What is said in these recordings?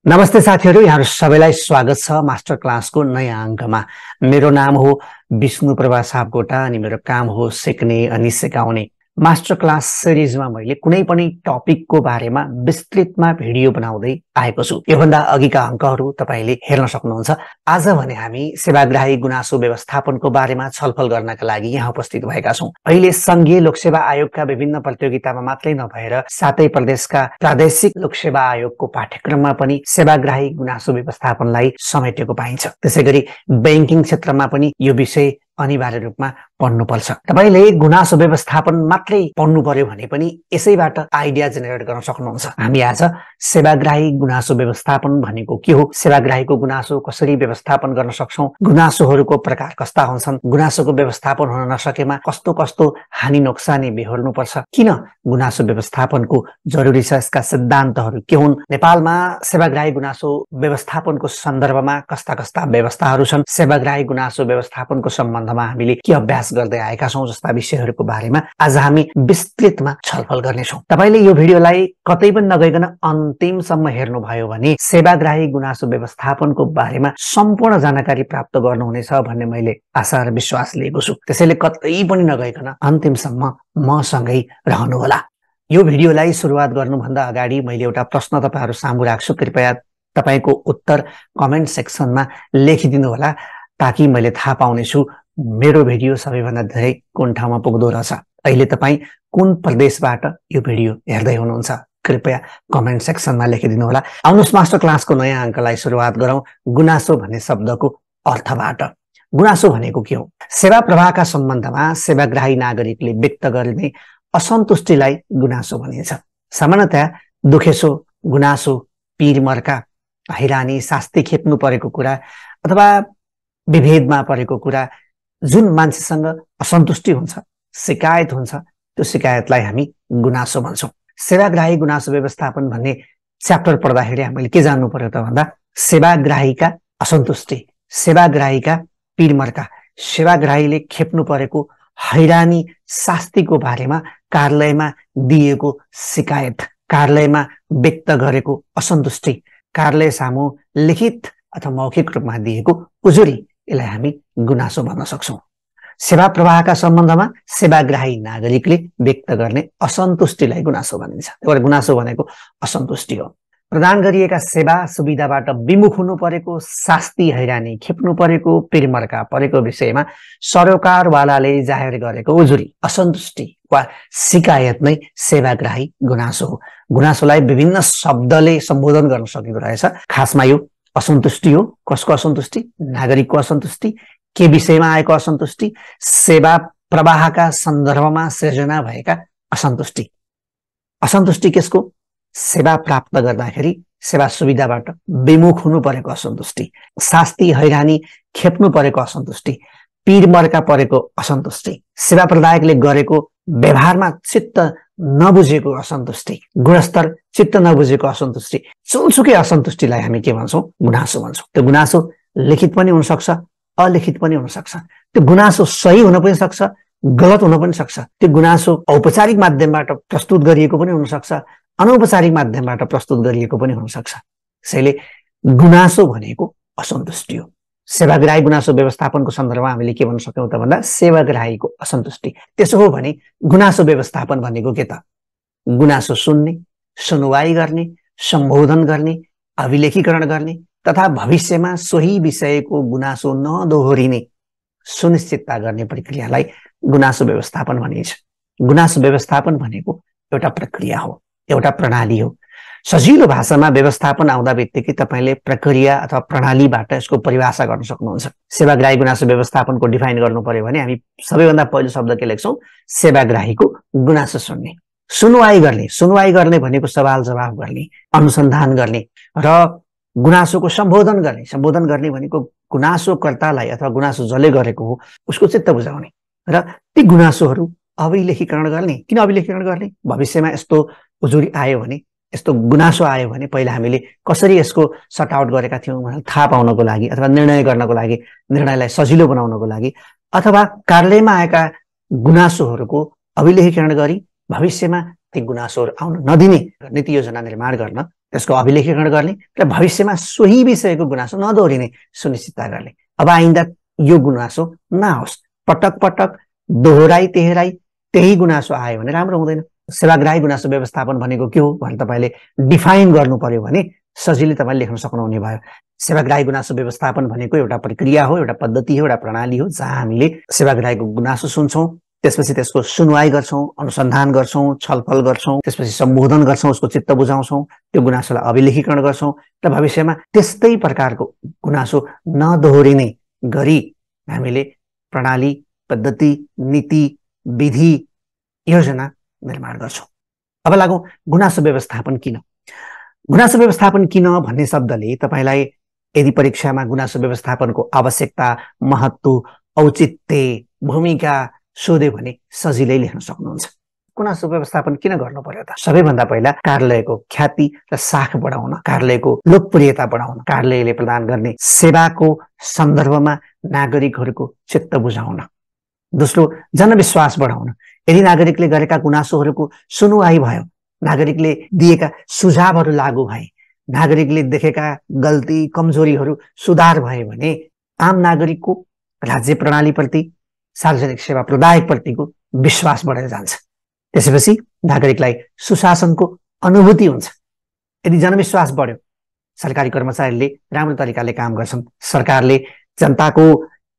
नमस्ते साथीहरु, यहाँहरु सबैलाई स्वागत छ मास्टर क्लासको नयाँ अंकमा। मेरो नाम हो विष्णु प्रभा सापकोटा अनि मेरो काम हो सिक्ने अनि सिकाउने। मास्टर क्लास सिरिजमा मैले कुनै पनि टपिकको बारेमा विस्तृतमा भिडियो बनाउँदै आएको छु। योभन्दा अघिका अंकहरु तपाईले हेर्न सक्नुहुन्छ। आज भने हामी सेवाग्राही गुनासो व्यवस्थापनको बारेमा छलफल गर्नका लागि यहाँ उपस्थित भएका छौं। अहिले संघीय लोकसेवा आयोगका विभिन्न प्रतियोगितामा मात्रै नभएर सातै प्रदेशका प्रादेशिक लोकसेवा आयोगको पाठ्यक्रममा पनि सेवाग्राही गुनासो व्यवस्थापनलाई समेटेको पाइन्छ। त्यसैगरी बैंकिङ क्षेत्रमा पनि यो विषय अनिवार्य रूपमा पढ्नुपर्छ। तपाईले गुनासो व्यवस्थापन मात्रै पढ्नु पर्यो भने पनि यसैबाट आइडिया जेनेरेट गर्न सक्नुहुन्छ। हामी आज सेवाग्राही गुनासो व्यवस्थापन भनेको के हो, सेवाग्राहीको गुनासो कसरी व्यवस्थापन गर्न सक्छौं, गुनासोहरूको प्रकार कस्ता हुन्छन्, गुनासोको व्यवस्थापन हुन नसकेमा कस्तो कस्तो हानि नोक्सानी बेहोर्नु पर्छ, किन गुनासो व्यवस्थापनको जरुरी छ, यसका सिद्धान्तहरू के हुन्, नेपालमा सेवाग्राही गुनासो व्यवस्थापनको सन्दर्भमा कस्ता कस्ता व्यवस्थाहरू छन्, सेवाग्राही गुनासो व्यवस्थापनको सम्बन्धमा हामीले के अभ्यास गर्दै आएका छौं जस्ता विषयहरूको बारेमा आज हामी विस्तृतमा छलफल गर्नेछौं। तपाईले यो भिडियोलाई कतै पनि नगइकन अन्तिमसम्म हेर्नुभयो भने सेवाग्राही गुनासो व्यवस्थापनको बारेमा सम्पूर्ण जानकारी प्राप्त गर्नुहुनेछ भन्ने मैले आशा र विश्वास लिएको छु। त्यसैले कतै पनि नगइकन अन्तिमसम्म मसँगै रहनुहोला। यो भिडियोलाई सुरुवात गर्नुभन्दा अगाडि मैले एउटा प्रश्न तपाईहरु सामु राख्छु। कृपया तपाईको उत्तर कमेन्ट सेक्सनमा लेखिदिनु होला ताकि मैले थाहा पाउने छु मेरो भिडियो सबैभन्दा धेरै कुन ठाउँमा पुग्दो रहेछ। अहिले तपाई कुन प्रदेशबाट यो भिडियो हेर्दै हुनुहुन्छ कृपया कमेन्ट सेक्सनमा लेखिदिनु होला। आउनुस् मास्टर क्लासको नयाँ अंकलाई सुरुवात गरौं गुनासो भन्ने शब्दको अर्थबाट। गुनासो भनेको के हो? सेवा प्रवाहका सम्बन्धमा सेवाग्राही नागरिकले व्यक्त गर्ने असन्तुष्टिलाई गुनासो भनिन्छ। सामान्यतया दुखेसो, गुनासो, पीरमर्का, हैरानी, शास्ति खेप्नु परेको कुरा अथवा विभेदमा परेको कुरा, जुन मान्छेसँग असन्तुष्टि हुन्छ, शिकायत हुन्छ, त्यो शिकायतलाई हामी गुनासो भन्छौं। सेवाग्राही गुनासो व्यवस्थापन भन्ने च्याप्टर पढ्दाखेरि हामीले के जान्नु पर्यो त भन्दा सेवाग्राहीका असन्तुष्टि, सेवाग्राहीका पीरमर्का, सेवाग्राहीले खेप्नु परेको हैरानी, शास्तिको बारेमा कार्यालयमा दिएको शिकायत, कार्यालयमा व्यक्त गरेको असन्तुष्टि, कार्यालय सामु लिखित अथवा मौखिक रूपमा दिएको उजुरी, यसलाई हामी गुनासो भन्न सक्छौं। सेवा प्रवाहका सम्बन्धमा सेवाग्राही नागरिकले व्यक्त गर्ने असन्तुष्टिलाई गुनासो भनिन्छ। एउटा गुनासो भनेको असन्तुष्टि हो। प्रदान गरिएका सेवा सुविधाबाट विमुख हुनु परेको, शास्ति हैरानी खेप्नु परेको, पीरमर्का परेको विषयमा सरोकारवालाले जाहेर गरेको उजुरी, असन्तुष्टि वा शिकायत नै सेवाग्राही गुनासो हो। गुनासोलाई विभिन्न शब्दले सम्बोधन गर्न सकिएको रहेछ। खासमा यो असन्तुष्टि हो। कसको असन्तुष्टि? नागरिकको असन्तुष्टि। के विषयमा आएको असन्तुष्टि? सेवा प्रवाहका सन्दर्भमा सृजना भएका असन्तुष्टि। असन्तुष्टि कसको? सेवा प्राप्त गर्दाखेरि सेवा सुविधाबाट विमुख हुनु परेको असन्तुष्टि, शास्ति हैरानी खेप्नु परेको असन्तुष्टि, पीरमर्का परेको असन्तुष्टि, सेवा प्रदायकले गरेको व्यवहारमा चित्त नबुझेको असन्तुष्टि, गुणस्तर चित्त नबुझेको असन्तुष्टि, जुनसुकै असन्तुष्टिलाई हामी के भन्छौं? गुनासो भन्छौं। त्यो गुनासो लिखित पनि हुन सक्छ, अलिखित पनि हुन सक्छ। त्यो गुनासो सही हुन पनि सक्छ, गलत हुन पनि सक्छ। त्यो गुनासो औपचारिक माध्यमबाट प्रस्तुत गरिएको पनि हुन सक्छ, अनौपचारिक माध्यमबाट प्रस्तुत गरिएको पनि हुन सक्छ। त्यसैले गुनासो भनेको असन्तुष्टि हो। सेवाग्राही गुनासो व्यवस्थापनको सन्दर्भमा हामीले के भन्न सक्यौं त भन्दा सेवाग्राहीको असन्तुष्टि। त्यसो हो भने गुनासो व्यवस्थापन भनेको के त? गुनासो सुन्ने, सुनवाई गर्ने, सम्बोधन गर्ने, अभिलेखीकरण गर्ने तथा भविष्यमा सोही विषयको गुनासो नदोहोरिने सुनिश्चितता गर्ने प्रक्रियालाई गुनासो व्यवस्थापन भनिन्छ। गुनासो व्यवस्थापन भनेको एउटा प्रक्रिया हो, एउटा प्रणाली हो। सजिलो भाषामा व्यवस्थापन आउँदा बित्तिकै तपाईले प्रक्रिया अथवा प्रणालीबाट यसको परिभाषा गर्न सक्नुहुन्छ। सेवाग्राही गुनासो व्यवस्थापनको डिफाइन गर्नु पर्यो भने हामी सबैभन्दा पहिलो शब्द के लेख्छौं? सेवाग्राहीको गुनासो सुन्ने, सुनवाई गर्ने। सुनवाई गर्ने भनेको सवाल जवाफ गर्ने, अनुसन्धान गर्ने र गुनासोको सम्बोधन गर्ने। सम्बोधन गर्ने भनेको गुनासोकर्तालाई अथवा गुनासो जसले गरेको हो उसको चित्त बुझाउने र ती गुनासोहरू अभिलेखीकरण गर्ने। किन अभिलेखीकरण गर्ने? भविष्यमा यस्तो उजुरी आयो भने, यस्तो गुनासो आयो भने पहिला हामीले कसरी यसको सर्ट आउट गरेका थियौं भनेर थाहा पाउनको लागि अथवा निर्णय गर्नको लागि, निर्णयलाई सजिलो बनाउनको लागि अथवा कार्यालयमा आएका गुनासोहरूको अभिलेखीकरण गरी भविष्यमा ती गुनासोहरू आउन नदिने नीति योजना निर्माण गर्न त्यसको अभिलेखीकरण गर्ने र भविष्यमा सोही विषयको गुनासो नदोहोरिने सुनिश्चितता गर्ने। अब आइन्दा यो गुनासो नहोस्, पटक पटक दोहोराई तेहराई त्यही गुनासो आयो भने राम्रो हुँदैन। सेवाग्राही गुनासो व्यवस्थापन भनेको के हो भनेर तपाईँले डिफाइन गर्नु पर्यो भने सजिलै तपाईँले लेख्न सक्नुहुने भयो। सेवाग्राही गुनासो व्यवस्थापन भनेको एउटा प्रक्रिया हो, एउटा पद्धति हो, एउटा प्रणाली हो जहाँ हामीले सेवाग्राहीको गुनासो सुन्छौँ, त्यसपछि त्यसको सुनवाई गर्छौँ, अनुसन्धान गर्छौँ, छलफल गर्छौँ, त्यसपछि सम्बोधन गर्छौँ, उसको चित्त बुझाउँछौँ, त्यो गुनासोलाई अभिलेखीकरण गर्छौँ र भविष्यमा त्यस्तै प्रकारको गुनासो नदोहोरिने गरी हामीले प्रणाली, पद्धति, नीति, विधि, योजना निर्माण गर्छौँ। अब लागौँ गुनासो व्यवस्थापन किन। गुनासो व्यवस्थापन किन भन्ने शब्दले तपाईँलाई यदि परीक्षामा गुनासो व्यवस्थापनको आवश्यकता, महत्त्व, औचित्य, भूमिका सोध्यो भने सजिलै लेख्न सक्नुहुन्छ। गुनासो व्यवस्थापन किन गर्नु पर्यो त? सबैभन्दा पहिला कार्यालयको ख्याति र साख बढाउन, कार्यालयको लोकप्रियता बढाउन, कार्यालयले प्रदान गर्ने सेवाको सन्दर्भमा नागरिकहरूको चित्त बुझाउन। दोस्रो, जनविश्वास बढाउन। यदि नागरिकले गरेका गुनासोहरूको सुनुवाई भयो, नागरिकले दिएका सुझावहरू लागू भए, नागरिकले देखेका गल्ती कमजोरीहरू सुधार भए भने आम नागरिकको राज्य प्रणालीप्रति, सार्वजनिक सेवा प्रदायकप्रतिको विश्वास बढेर जान्छ। त्यसपछि नागरिकलाई सुशासनको अनुभूति हुन्छ। यदि जनविश्वास बढ्यो, सरकारी कर्मचारीले राम्रो तरिकाले काम गर्छन्, सरकारले जनताको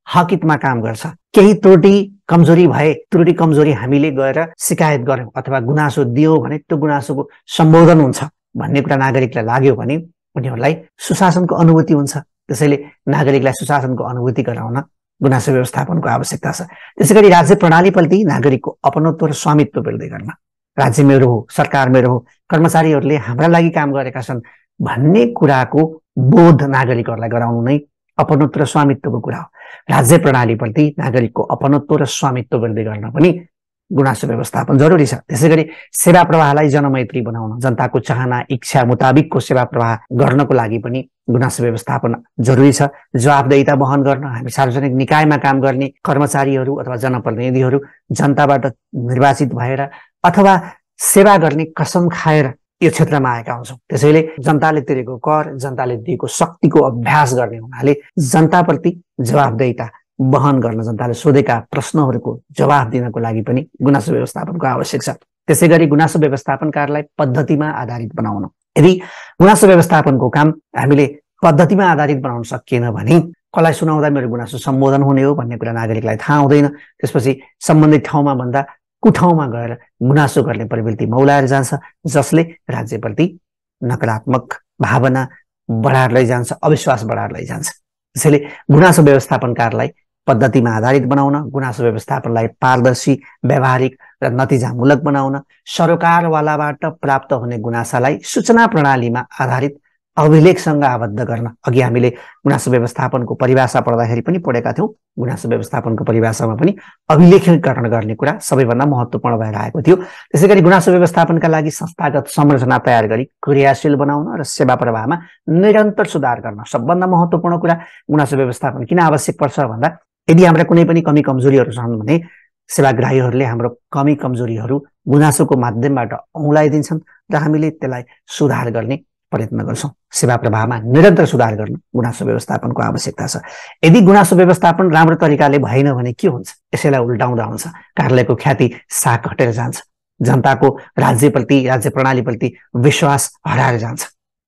हकितमा काम गर्छ, केही त्रुटि कमजोरी भए त्रुटि कमजोरी हामीले गएर शिकायत गर्यौँ अथवा गुनासो दियौँ भने त्यो गुनासोको सम्बोधन हुन्छ भन्ने कुरा नागरिकलाई लाग्यो भने उनीहरूलाई सुशासनको अनुभूति हुन्छ। त्यसैले नागरिकलाई सुशासनको अनुभूति गराउन गुनासो व्यवस्थापनको आवश्यकता छ। त्यसै गरी राज्य प्रणालीप्रति नागरिकको अपनत्व र स्वामित्व बढ्दै गर्न, राज्य मेरो हो, सरकार मेरो हो, कर्मचारीहरूले हाम्रा लागि काम गरेका छन् भन्ने कुराको बोध नागरिकहरूलाई गराउनु नै अपनत्व र स्वामित्वको कुरा हो। राज्य प्रणालीप्रति नागरिकको अपनत्व र स्वामित्व बढ्दै गर्न पनि गुनासो व्यवस्थापन जरुरी छ। त्यसै गरी सेवा प्रवाहलाई जनमैत्री बनाउन, जनताको चाहना इच्छा मुताबिकको सेवा प्रवाह गर्नको लागि पनि गुनासो व्यवस्थापन जरुरी छ। जवाबदेहिता वहन गर्न, हामी सार्वजनिक निकायमा काम गर्ने कर्मचारीहरू अथवा जनप्रतिनिधिहरू जनताबाट निर्वाचित भएर अथवा सेवा गर्ने कसम खाएर यो क्षेत्रमा आएका हुन्छौँ। त्यसैले जनताले तिरेको कर, जनताले दिएको शक्तिको अभ्यास गर्ने हुनाले जनताप्रति जवाबदेहिता वहन गर्न, जनताले सोधेका प्रश्नहरूको जवाब दिनको लागि पनि गुनासो व्यवस्थापनको आवश्यक छ। त्यसै गरी गुनासो व्यवस्थापनकारलाई पद्धतिमा आधारित बनाउन। यदि गुनासो व्यवस्थापनको काम हामीले पद्धतिमा आधारित बनाउन सकिएन भने कसलाई सुनाउँदा मेरो गुनासो सम्बोधन हुने हो भन्ने कुरा नागरिकलाई थाहा हुँदैन। त्यसपछि सम्बन्धित ठाउँमा भन्दा कुठाउँमा गएर गुनासो गर्ने प्रवृत्ति मौलाएर जान्छ, जसले राज्यप्रति नकारात्मक भावना बढाएर लैजान्छ, अविश्वास बढाएर लैजान्छ। त्यसैले गुनासो व्यवस्थापनकारलाई पद्धतिमा आधारित बनाउन, गुनासो व्यवस्थापनलाई पारदर्शी, व्यावहारिक र नतिजामूलक बनाउन, सरोकारवालाबाट प्राप्त हुने गुनासालाई सूचना प्रणालीमा आधारित अभिलेखसँग आबद्ध गर्न। अघि हामीले गुनासो व्यवस्थापनको परिभाषा पढ्दाखेरि पनि पढेका थियौँ। गुनासो व्यवस्थापनको परिभाषामा पनि अभिलेखीकरण गर्ने कुरा सबैभन्दा महत्त्वपूर्ण भएर आएको थियो। त्यसै गरी गुनासो व्यवस्थापनका लागि संस्थागत संरचना तयार गरी क्रियाशील बनाउन र सेवा प्रवाहमा निरन्तर सुधार गर्न। सबभन्दा महत्त्वपूर्ण कुरा गुनासो व्यवस्थापन किन आवश्यक पर्छ भन्दा यदि हाम्रा कुनै पनि कमी कमजोरीहरू छन् भने सेवाग्राहीहरूले हाम्रो कमी कमजोरीहरू गुनासोको माध्यमबाट औँलाइदिन्छन् र हामीले त्यसलाई सुधार गर्ने प्रयत्न गर्छौँ। सेवा प्रवाहमा निरन्तर सुधार गर्न गुनासो व्यवस्थापनको आवश्यकता छ। यदि गुनासो व्यवस्थापन राम्रो तरिकाले भएन भने के हुन्छ? यसैलाई उल्टाउँदा हुन्छ। कार्यालयको ख्याति साख घटेर जान्छ, जनताको राज्यप्रति, राज्य प्रणालीप्रति विश्वास हराएर जान्छ,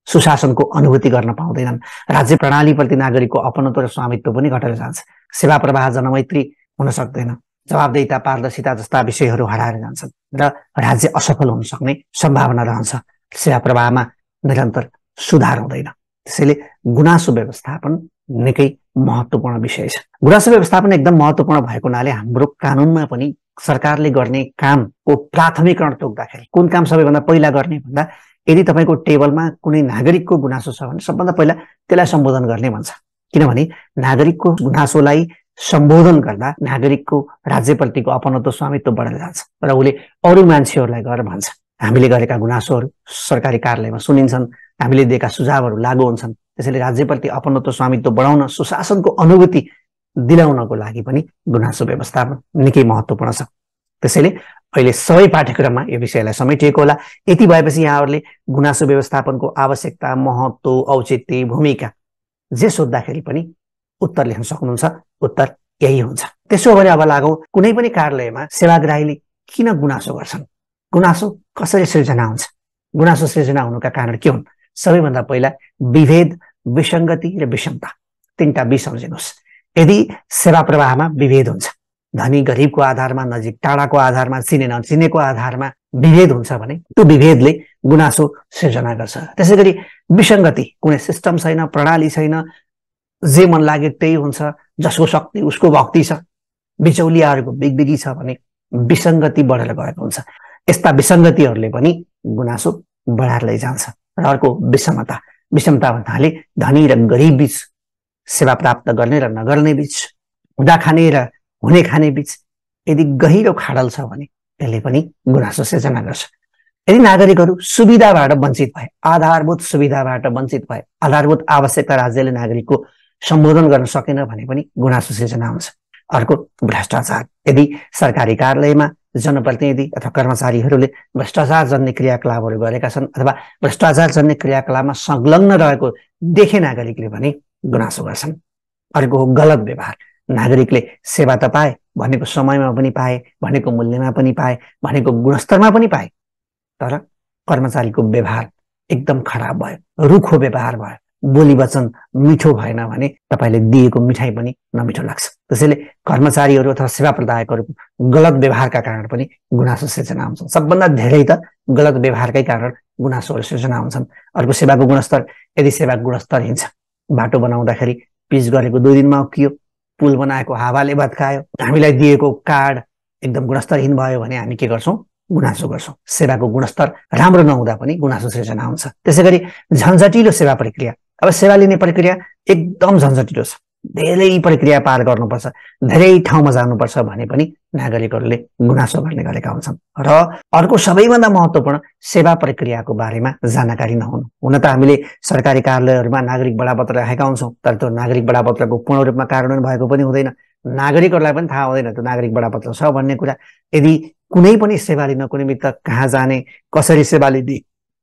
सुशासनको अनुभूति गर्न पाउँदैनन्, राज्य प्रणालीप्रति नागरिकको अपनत्व र स्वामित्व पनि घटेर जान्छ, सेवा प्रवाह जनमैत्री हुन सक्दैन, जवाबदेहिता पारदर्शिता जस्ता विषयहरू हराएर जान्छन् र राज्य असफल हुन सक्ने सम्भावना रहन्छ। सेवा प्रवाहमा निरन्तर सुधार हुँदैन। त्यसैले गुनासो व्यवस्थापन निकै महत्त्वपूर्ण विषय छ। गुनासो व्यवस्थापन एकदम महत्त्वपूर्ण भएको हुनाले हाम्रो कानुनमा पनि सरकारले गर्ने कामको प्राथमिकरण तोक्दाखेरि कुन काम सबैभन्दा पहिला गर्ने भन्दा यदि तपाईँको टेबलमा कुनै नागरिकको गुनासो छ भने सबभन्दा पहिला त्यसलाई सम्बोधन गर्ने भन्छ। किनभने नागरिकको गुनासोलाई सम्बोधन गर्दा नागरिकको राज्यप्रतिको अपनत्व स्वामित्व बढेर जान्छ र उसले अरू मान्छेहरूलाई गएर भन्छ हामीले गरेका गुनासोहरू सरकारी कार्यालयमा सुनिन्छन्, हामीले दिएका सुझावहरू लागू हुन्छन्। त्यसैले राज्यप्रति अपनत्व स्वामित्व बढाउन, सुशासनको अनुभूति दिलाउनको लागि पनि गुनासो व्यवस्थापन निकै महत्त्वपूर्ण छ। त्यसैले अहिले सबै पाठ्यक्रममा यो विषयलाई समेटिएको होला। यति भएपछि यहाँहरूले गुनासो व्यवस्थापनको आवश्यकता, महत्त्व, औचित्य, भूमिका जे सोद्धाखेरि पनि उत्तर लेख्न सक्नुहुन्छ। उत्तर यही हुन्छ। त्यसो भने अब लागौँ कुनै पनि कार्यालयमा सेवाग्राहीले किन गुनासो गर्छन्, गुनासो कसरी सृजना हुन्छ, गुनासो सृजना हुनुका कारण के हुन्। सबैभन्दा पहिला विभेद, विसङ्गति र विषमता, तीनटा बी सम्झिनुहोस्। यदि सेवा प्रवाहमा विभेद हुन्छ, धनी गरिबको आधारमा, नजिक टाढाको आधारमा, चिने नचिनेको आधारमा विभेद हुन्छ भने त्यो विभेदले गुनासो सृजना गर्छ। त्यसै गरी विसङ्गति, कुनै सिस्टम छैन, प्रणाली छैन, जे मन लाग्यो त्यही हुन्छ, जसको शक्ति उसको भक्ति छ, बिचौलियाहरूको बिगबिगी छ भने विसङ्गति बढेर गएको हुन्छ। यस्ता विसङ्गतिहरूले पनि गुनासो बढाएर लैजान्छ। र अर्को विषमता, विषमता भन्नाले धनी र गरिब बीच, सेवा प्राप्त गर्ने र नगर्ने बीच, हुँदा खाने र हुने खाने बीच यदि गहिरो खाडल छ भने त्यसले पनि गुनासो सिर्जना गर्छ। यदि नागरिकहरू सुविधाबाट वञ्चित भए, आधारभूत सुविधाबाट वञ्चित भए, आधारभूत आवश्यकता राज्यले नागरिकको सम्बोधन गर्न सकेन भने पनि गुनासो सिर्जना हुन्छ। अर्को भ्रष्टाचार, यदि सरकारी कार्यालयमा जनप्रतिनिधि अथवा कर्मचारीहरूले भ्रष्टाचार जन्य क्रियाकलापहरू गरेका छन् अथवा भ्रष्टाचार जन्य क्रियाकलापमा संलग्न रहेको देखे नागरिकले भने गुनासो गर्छन्। अर्को हो गलत व्यवहार, नागरिकले सेवा त पाए, भनेको समयमा पनि पाए, भनेको मूल्यमा पनि पाए, भनेको गुणस्तरमा पनि पाए, तर कर्मचारीको व्यवहार एकदम खराब भयो, रुखो व्यवहार भयो, बोली वचन मिठो भएन भने तपाईँले दिएको मिठाई पनि नमिठो लाग्छ। त्यसैले कर्मचारीहरू अथवा सेवा प्रदायकहरूको गलत व्यवहारका कारण पनि गुनासो सिर्जना हुन्छन्। सबभन्दा धेरै त गलत व्यवहारकै कारण गुनासोहरू सिर्जना हुन्छन्। अर्को सेवाको गुणस्तर, यदि सेवा गुणस्तरहीन छ, बाटो बनाउँदाखेरि पिच गरेको 2 दिनमा उक्कियो, पुल बनाएको हावाले भत्कायो, हामीलाई दिएको कार्ड एकदम गुणस्तरहीन भयो भने हामी के गर्छौँ, गुनासो गर्छौँ। सेवाको गुणस्तर राम्रो नहुँदा पनि गुनासो सिर्जना हुन्छ। त्यसै गरी झन्झटिलो सेवा प्रक्रिया, अब सेवा लिने प्रक्रिया एकदम झन्झटिलो छ, धेरै प्रक्रिया पार गर्नुपर्छ, धेरै ठाउँमा जानुपर्छ भने पनि नागरिकहरूले गुनासो गर्ने गरेका हुन्छन्। र अर्को सबैभन्दा महत्त्वपूर्ण, सेवा प्रक्रियाको बारेमा जानकारी नहुनु। हुन त हामीले सरकारी कार्यालयहरूमा नागरिक बडापत्र राखेका हुन्छौँ, तर त्यो नागरिक बडापत्रको पूर्ण रूपमा कार्यान्वयन भएको पनि हुँदैन, नागरिकहरूलाई पनि थाहा हुँदैन त्यो नागरिक बडापत्र छ भन्ने कुरा। यदि कुनै पनि सेवा लिनको निमित्त कहाँ जाने, कसरी सेवा लिने,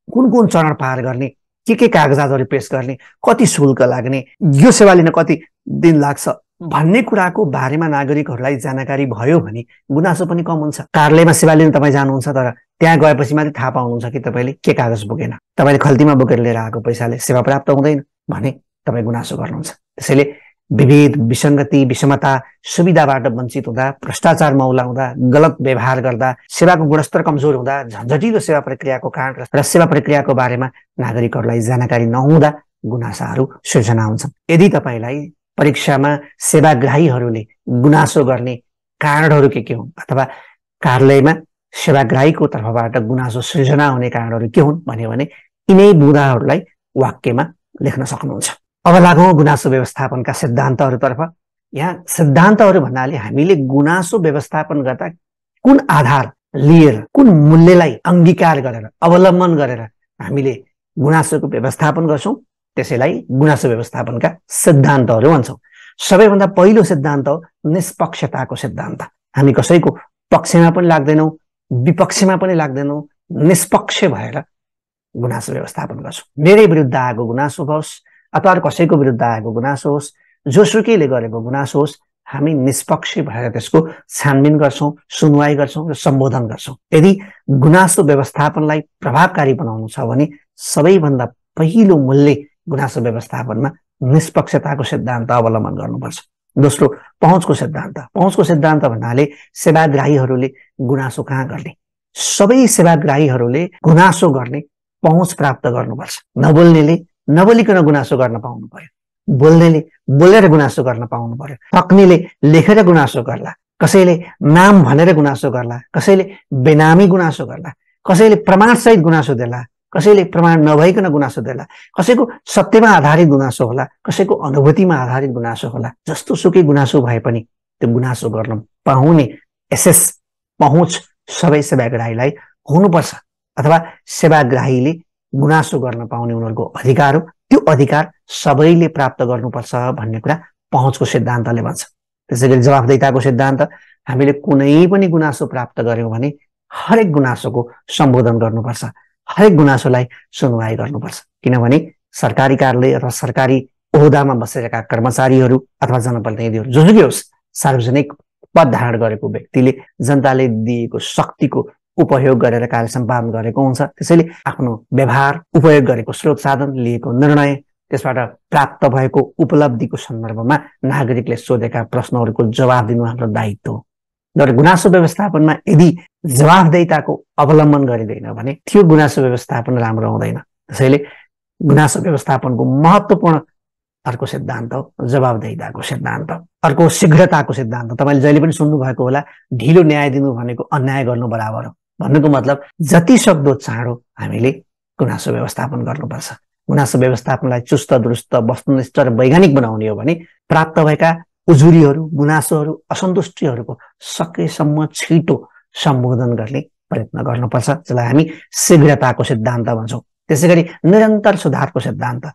कुन कुन चरण पार गर्ने, के कागजातहरू पेश गर्ने, कति शुल्क लाग्ने, यो सेवा लिन कति दिन लाग्छ भन्ने कुराको बारेमा नागरिकहरूलाई जानकारी भयो भने गुनासो पनि कम हुन्छ। कार्यालयमा सेवा लिन तपाईँ जानुहुन्छ, तर त्यहाँ गएपछि मात्रै थाहा पाउनुहुन्छ कि तपाईँले के कागज बोकेन, तपाईँले खल्तीमा बोकेर लिएर आएको पैसाले सेवा प्राप्त हुँदैन भने तपाईँ गुनासो गर्नुहुन्छ। त्यसैले विभेद, विसङ्गति, विषमता, सुविधाबाट वञ्चित हुँदा, भ्रष्टाचार मौला हुँदा, गलत व्यवहार गर्दा, सेवाको गुणस्तर कमजोर हुँदा, झन्झटिलो सेवा प्रक्रियाको कारण र सेवा प्रक्रियाको बारेमा नागरिकहरूलाई जानकारी नहुँदा गुनासाहरू सृजना हुन्छन्। यदि तपाईँलाई परीक्षामा सेवाग्राहीहरूले गुनासो गर्ने कारणहरू के हुन् अथवा कार्यालयमा सेवाग्राहीको तर्फबाट गुनासो सृजना हुने कारणहरू के हुन् भन्यो भने यिनै बुँदाहरूलाई वाक्यमा लेख्न सक्नुहुन्छ। अब लागौँ गुनासो व्यवस्थापनका सिद्धान्तहरूतर्फ। यहाँ सिद्धान्तहरू भन्नाले हामीले गुनासो व्यवस्थापन गर्दा कुन आधार लिएर, कुन मूल्यलाई अङ्गीकार गरेर, अवलम्बन गरेर हामीले गुनासोको व्यवस्थापन गर्छौँ, त्यसैलाई गुनासो व्यवस्थापनका सिद्धान्तहरू भन्छौँ। सबैभन्दा पहिलो सिद्धान्त हो निष्पक्षताको सिद्धान्त। हामी कसैको पक्षमा पनि लाग्दैनौँ, विपक्षमा पनि लाग्दैनौँ, निष्पक्ष भएर गुनासो व्यवस्थापन गर्छौँ। मेरै विरुद्ध आएको गुनासो होस् अथवा कसैको विरुद्ध आएको गुनासो होस्, जोसुकैले गरेको गुनासो होस्, हामी निष्पक्ष भएर त्यसको छानबिन गर्छौँ, सुनवाई गर्छौँ र सम्बोधन गर्छौँ। यदि गुनासो व्यवस्थापनलाई प्रभावकारी बनाउनु छ भने सबैभन्दा पहिलो मूल्य गुनासो व्यवस्थापनमा निष्पक्षताको सिद्धान्त अवलम्बन गर्नुपर्छ। दोस्रो, पहुँचको सिद्धान्त। पहुँचको सिद्धान्त भन्नाले सेवाग्राहीहरूले गुनासो कहाँ गर्ने, सबै सेवाग्राहीहरूले गुनासो गर्ने पहुँच प्राप्त गर्नुपर्छ। नबोल्नेले नबोलिकन गुनासो गर्न पाउनु पर्यो, बोल्नेले बोलेर गुनासो गर्न पाउनु पर्यो, सक्नेले लेखेर गुनासो गर्ला, कसैले नाम भनेर गुनासो गर्ला, कसैले बेनामी गुनासो गर्ला, कसैले प्रमाणसहित गुनासो देला, कसैले प्रमाण नभइकन गुनासो देला, कसैको सत्यमा आधारित गुनासो होला, कसैको अनुभूतिमा आधारित गुनासो होला। जस्तो सुकै गुनासो भए पनि त्यो गुनासो गर्न पाउने एसेस पहुँच सबै सेवाग्राहीलाई हुनुपर्छ अथवा सेवाग्राहीले गुनासो गर्न पाउने उनीहरूको अधिकार हो। त्यो अधिकार सबैले प्राप्त गर्नुपर्छ भन्ने कुरा पहुँचको सिद्धान्तले भन्छ। त्यसैगरी जवाफदेहिताको सिद्धान्त, हामीले कुनै पनि गुनासो प्राप्त गर्यौं भने हरेक गुनासोको सम्बोधन गर्नुपर्छ, हरेक गुनासोलाई सुनवाई गर्नुपर्छ। किनभने सरकारी कार्यालय अथवा सरकारी ओहदामा बसेका कर्मचारीहरू अथवा जनप्रतिनिधिहरू जोसुकै होस्, सार्वजनिक पद धारण गरेको व्यक्तिले जनताले दिएको शक्तिको उपयोग गरेर कार्य सम्पादन गरेको हुन्छ। त्यसैले आफ्नो व्यवहार, उपयोग गरेको स्रोत साधन, लिएको निर्णय, त्यसबाट प्राप्त भएको उपलब्धिको सन्दर्भमा नागरिकले सोधेका प्रश्नहरूको जवाब दिनु हाम्रो दायित्व हो। तर गुनासो व्यवस्थापनमा यदि जवाफदेहिताको अवलम्बन गरिँदैन भने त्यो गुनासो व्यवस्थापन राम्रो हुँदैन। त्यसैले गुनासो व्यवस्थापनको महत्त्वपूर्ण अर्को सिद्धान्त हो जवाफदेहिताको सिद्धान्त। अर्को शीघ्रताको सिद्धान्त। तपाईँले जहिले पनि सुन्नुभएको होला, ढिलो न्याय दिनु भनेको अन्याय गर्नु बराबर हो। भन्नुको मतलब जति सक्दो चाँडो हामीले गुनासो व्यवस्थापन गर्नुपर्छ। गुनासो व्यवस्थापनलाई चुस्त दुरुस्त, वस्तुनिष्ठ र वैज्ञानिक बनाउने हो भने प्राप्त भएका उजुरीहरू, गुनासोहरू, असन्तुष्टिहरूको सकेसम्म छिटो सम्बोधन गर्ने प्रयत्न गर्नुपर्छ, जसलाई हामी शीघ्रताको सिद्धान्त भन्छौँ। त्यसै गरी निरन्तर सुधारको सिद्धान्त।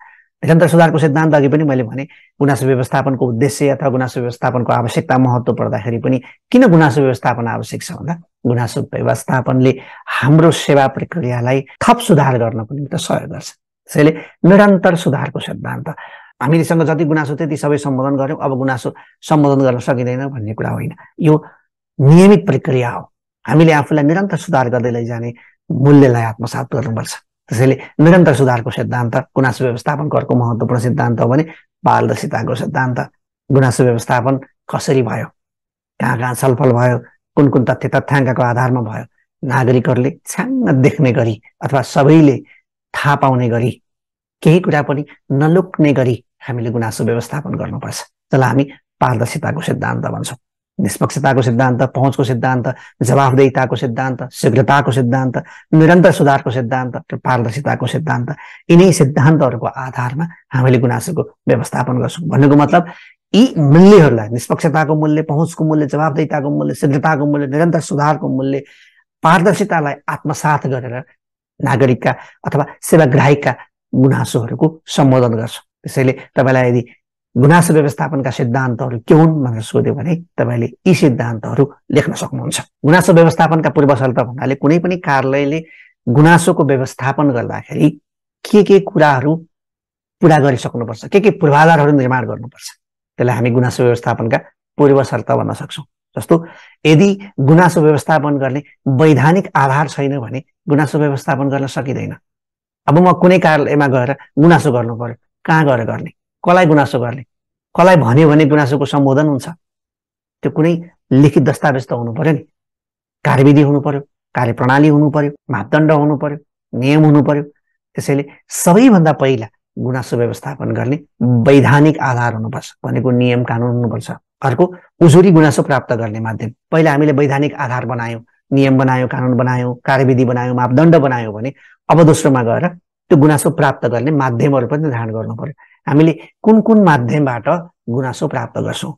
निरन्तर सुधारको सिद्धान्त अघि पनि मैले भने गुनासो व्यवस्थापनको उद्देश्य अथवा गुनासो व्यवस्थापनको आवश्यकता महत्त्व पर्दाखेरि पनि किन गुनासो व्यवस्थापन आवश्यक छ भन्दा गुनासो व्यवस्थापनले हाम्रो सेवा प्रक्रियालाई थप सुधार गर्नको निम्ति सहयोग गर्छ। त्यसैले निरन्तर सुधारको सिद्धान्त। हामीसँग जति गुनासो त्यति सबै सम्बोधन गर्यौं, अब गुनासो सम्बोधन गर्न सकिँदैन भन्ने कुरा होइन। यो नियमित प्रक्रिया हो। हामीले आफूलाई निरन्तर सुधार गर्दै लैजाने मूल्यलाई आत्मसात गर्नुपर्छ। त्यसैले निरन्तर सुधारको सिद्धान्त गुनासो व्यवस्थापनको अर्को महत्त्वपूर्ण सिद्धान्त हो भने पारदर्शिताको सिद्धान्त। गुनासो व्यवस्थापन कसरी भयो, कहाँ कहाँ छलफल भयो, कुन कुन तथ्य तथ्याङ्कको आधारमा भयो, नागरिकहरूले छ्याङ्ग देख्ने गरी अथवा सबैले थाहा पाउने गरी, केही कुरा पनि नलुक्ने गरी हामीले गुनासो व्यवस्थापन गर्नुपर्छ, जसलाई हामी पारदर्शिताको सिद्धान्त भन्छौँ। निष्पक्षताको सिद्धान्त, पहुँचको सिद्धान्त, जवाफदेहिताको सिद्धान्त, शीघ्रताको सिद्धान्त, निरन्तर सुधारको सिद्धान्त र पारदर्शिताको सिद्धान्त, यिनै सिद्धान्तहरूको आधारमा हामीले गुनासोको व्यवस्थापन गर्छौँ। भन्नुको मतलब यी मूल्यहरूलाई, निष्पक्षताको मूल्य, पहुँचको मूल्य, जवाफदेहिताको मूल्य, शीघ्रताको मूल्य, निरन्तर सुधारको मूल्य, पारदर्शितालाई आत्मसात गरेर नागरिकका अथवा सेवाग्राहीका गुनासोहरूको सम्बोधन गर्छौँ। त्यसैले तपाईँलाई यदि गुनासो व्यवस्थापनका सिद्धान्तहरू के हुन् भनेर सोध्यो भने तपाईँले यी सिद्धान्तहरू लेख्न सक्नुहुन्छ। गुनासो व्यवस्थापनका पूर्व शर्त भन्नाले कुनै पनि कार्यालयले गुनासोको व्यवस्थापन गर्दाखेरि के कुराहरू पुरा गरिसक्नुपर्छ, के पूर्वाधारहरू निर्माण गर्नुपर्छ, त्यसलाई हामी गुनासो व्यवस्थापनका पूर्व शर्त भन्न सक्छौँ। जस्तो यदि गुनासो व्यवस्थापन गर्ने वैधानिक आधार छैन भने गुनासो व्यवस्थापन गर्न सकिँदैन। अब म कुनै कार्यालयमा गएर गुनासो गर्नु पर्यो, कहाँ गएर गर्ने, कसलाई गुनासो गर्ने, कसलाई भन्यो भने गुनासोको सम्बोधन हुन्छ, त्यो कुनै लिखित दस्तावेज त हुनु पर्यो नि, कार्यविधि हुनु पर्यो, कार्यप्रणाली हुनु पर्यो, मापदण्ड हुनु पर्यो, नियम हुनु पर्यो। त्यसैले सबैभन्दा पहिला गुनासो व्यवस्थापन गर्ने वैधानिक आधार हुनुपर्छ, भनेको नियम कानुन हुनुपर्छ। अर्को उजुरी गुनासो प्राप्त गर्ने माध्यम। पहिला हामीले वैधानिक आधार बनायौँ, नियम बनायौँ, कानुन बनायौँ, कार्यविधि बनायौँ, मापदण्ड बनायौँ भने अब दोस्रोमा गएर त्यो गुनासो प्राप्त गर्ने माध्यमहरू पनि निर्धारण गर्नु पर्यो। हामीले कुन कुन माध्यमबाट गुनासो प्राप्त गर्छौँ,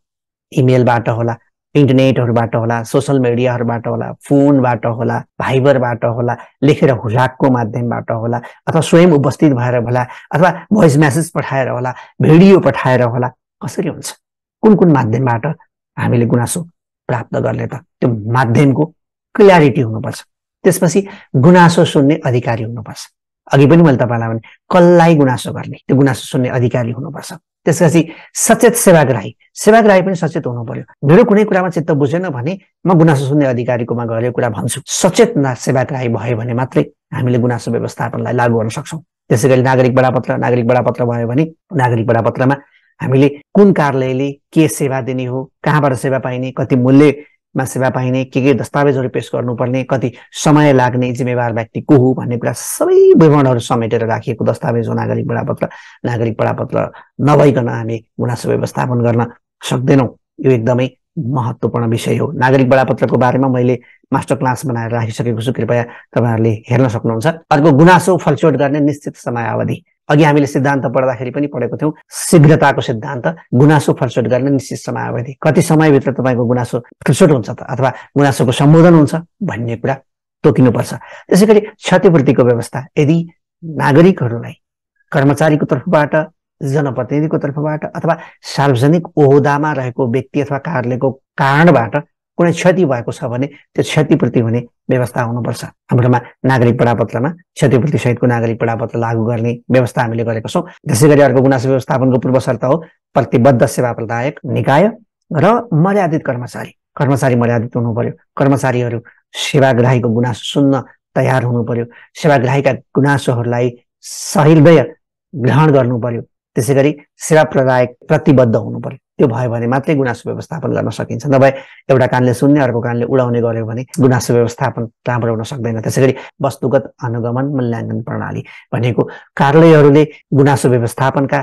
इमेलबाट होला, इन्टरनेटहरूबाट होला, सोसल मिडियाहरूबाट होला, फोनबाट होला, भाइबरबाट होला, लेखेर हुलाकको माध्यमबाट होला, अथवा स्वयं उपस्थित भएर होला, अथवा भोइस मेसेज पठाएर होला, भिडियो पठाएर होला, कसरी हुन्छ, कुन कुन माध्यमबाट हामीले गुनासो प्राप्त गर्ने त त्यो माध्यमको क्ल्यारिटी हुनुपर्छ। त्यसपछि गुनासो सुन्ने अधिकारी हुनुपर्छ। अघि पनि मैले तपाईँलाई भने कसलाई गुनासो गर्ने, त्यो गुनासो सुन्ने अधिकारी हुनुपर्छ। त्यसपछि सचेत सेवाग्राही, सेवाग्राही पनि सचेत हुनु पर्यो। मेरो कुनै कुरामा चित्त बुझेन भने म गुनासो सुन्ने अधिकारीकोमा गएर कुरा भन्छु। सचेत सेवाग्राही भयो भने मात्रै हामीले गुनासो व्यवस्थापनलाई लागू गर्न सक्छौँ। त्यसै गरी नागरिक बडापत्र भयो भने नागरिक बडापत्रमा हामीले कुन कार्यालयले के सेवा दिने हो, कहाँबाट सेवा पाइने, कति मूल्यमा सेवा पाइने, के दस्तावेजहरू पेश गर्नुपर्ने, कति समय लाग्ने, जिम्मेवार व्यक्ति को हो भन्ने कुरा सबै विवरणहरू समेटेर राखिएको दस्तावेज हो नागरिक बडापत्र। नागरिक बडापत्र नभइकन हामी गुनासो व्यवस्थापन गर्न सक्दैनौँ। यो एकदमै महत्त्वपूर्ण विषय हो। नागरिक बडापत्रको बारेमा मैले मास्टर क्लास बनाएर राखिसकेको छु, कृपया तपाईँहरूले हेर्न सक्नुहुन्छ। अर्को गुनासो फलचोट गर्ने निश्चित समयावधि। अघि हामीले सिद्धान्त पढ्दाखेरि पनि पढेको थियौँ, शीघ्रताको सिद्धान्त, गुनासो फलचोट गर्ने निश्चित समयावधि। कति समयभित्र तपाईँको गुनासो फलचोट हुन्छ त अथवा गुनासोको सम्बोधन हुन्छ भन्ने कुरा तोकिनुपर्छ। त्यसै गरी क्षतिपूर्तिको व्यवस्था। यदि नागरिकहरूलाई कर्मचारीको तर्फबाट, जनप्रतिनिधिको तर्फबाट अथवा सार्वजनिक ओहदामा रहेको व्यक्ति अथवा कार्यालयको कारणबाट कुनै क्षति भएको छ भने त्यो क्षतिपूर्ति हुने व्यवस्था हुनुपर्छ। हाम्रोमा नागरिक बडापत्रमा क्षतिपूर्ति सहितको नागरिक बडापत्र लागू गर्ने व्यवस्था हामीले गरेका छौँ। त्यसै गरी अर्को गुनासो व्यवस्थापनको पूर्व शर्त हो प्रतिबद्ध सेवा प्रदायक निकाय र मर्यादित कर्मचारी। कर्मचारी मर्यादित हुनु पर्यो। कर्मचारीहरू सेवाग्राहीको गुनासो सुन्न तयार हुनु पर्यो। सेवाग्राहीका गुनासोहरूलाई सहृदय ग्रहण गर्नु पर्यो। त्यसै गरी सेवा प्रदायक प्रतिबद्ध हुनु पर्यो। त्यो भयो भने मात्रै गुनासो व्यवस्थापन गर्न सकिन्छ। नभए एउटा कानले सुन्ने अर्को कानले उडाउने गर्यो भने गुनासो व्यवस्थापन राम्रो हुन सक्दैन। त्यसै गरी वस्तुगत अनुगमन मूल्याङ्कन प्रणाली भनेको कार्यालयहरूले गुनासो व्यवस्थापनका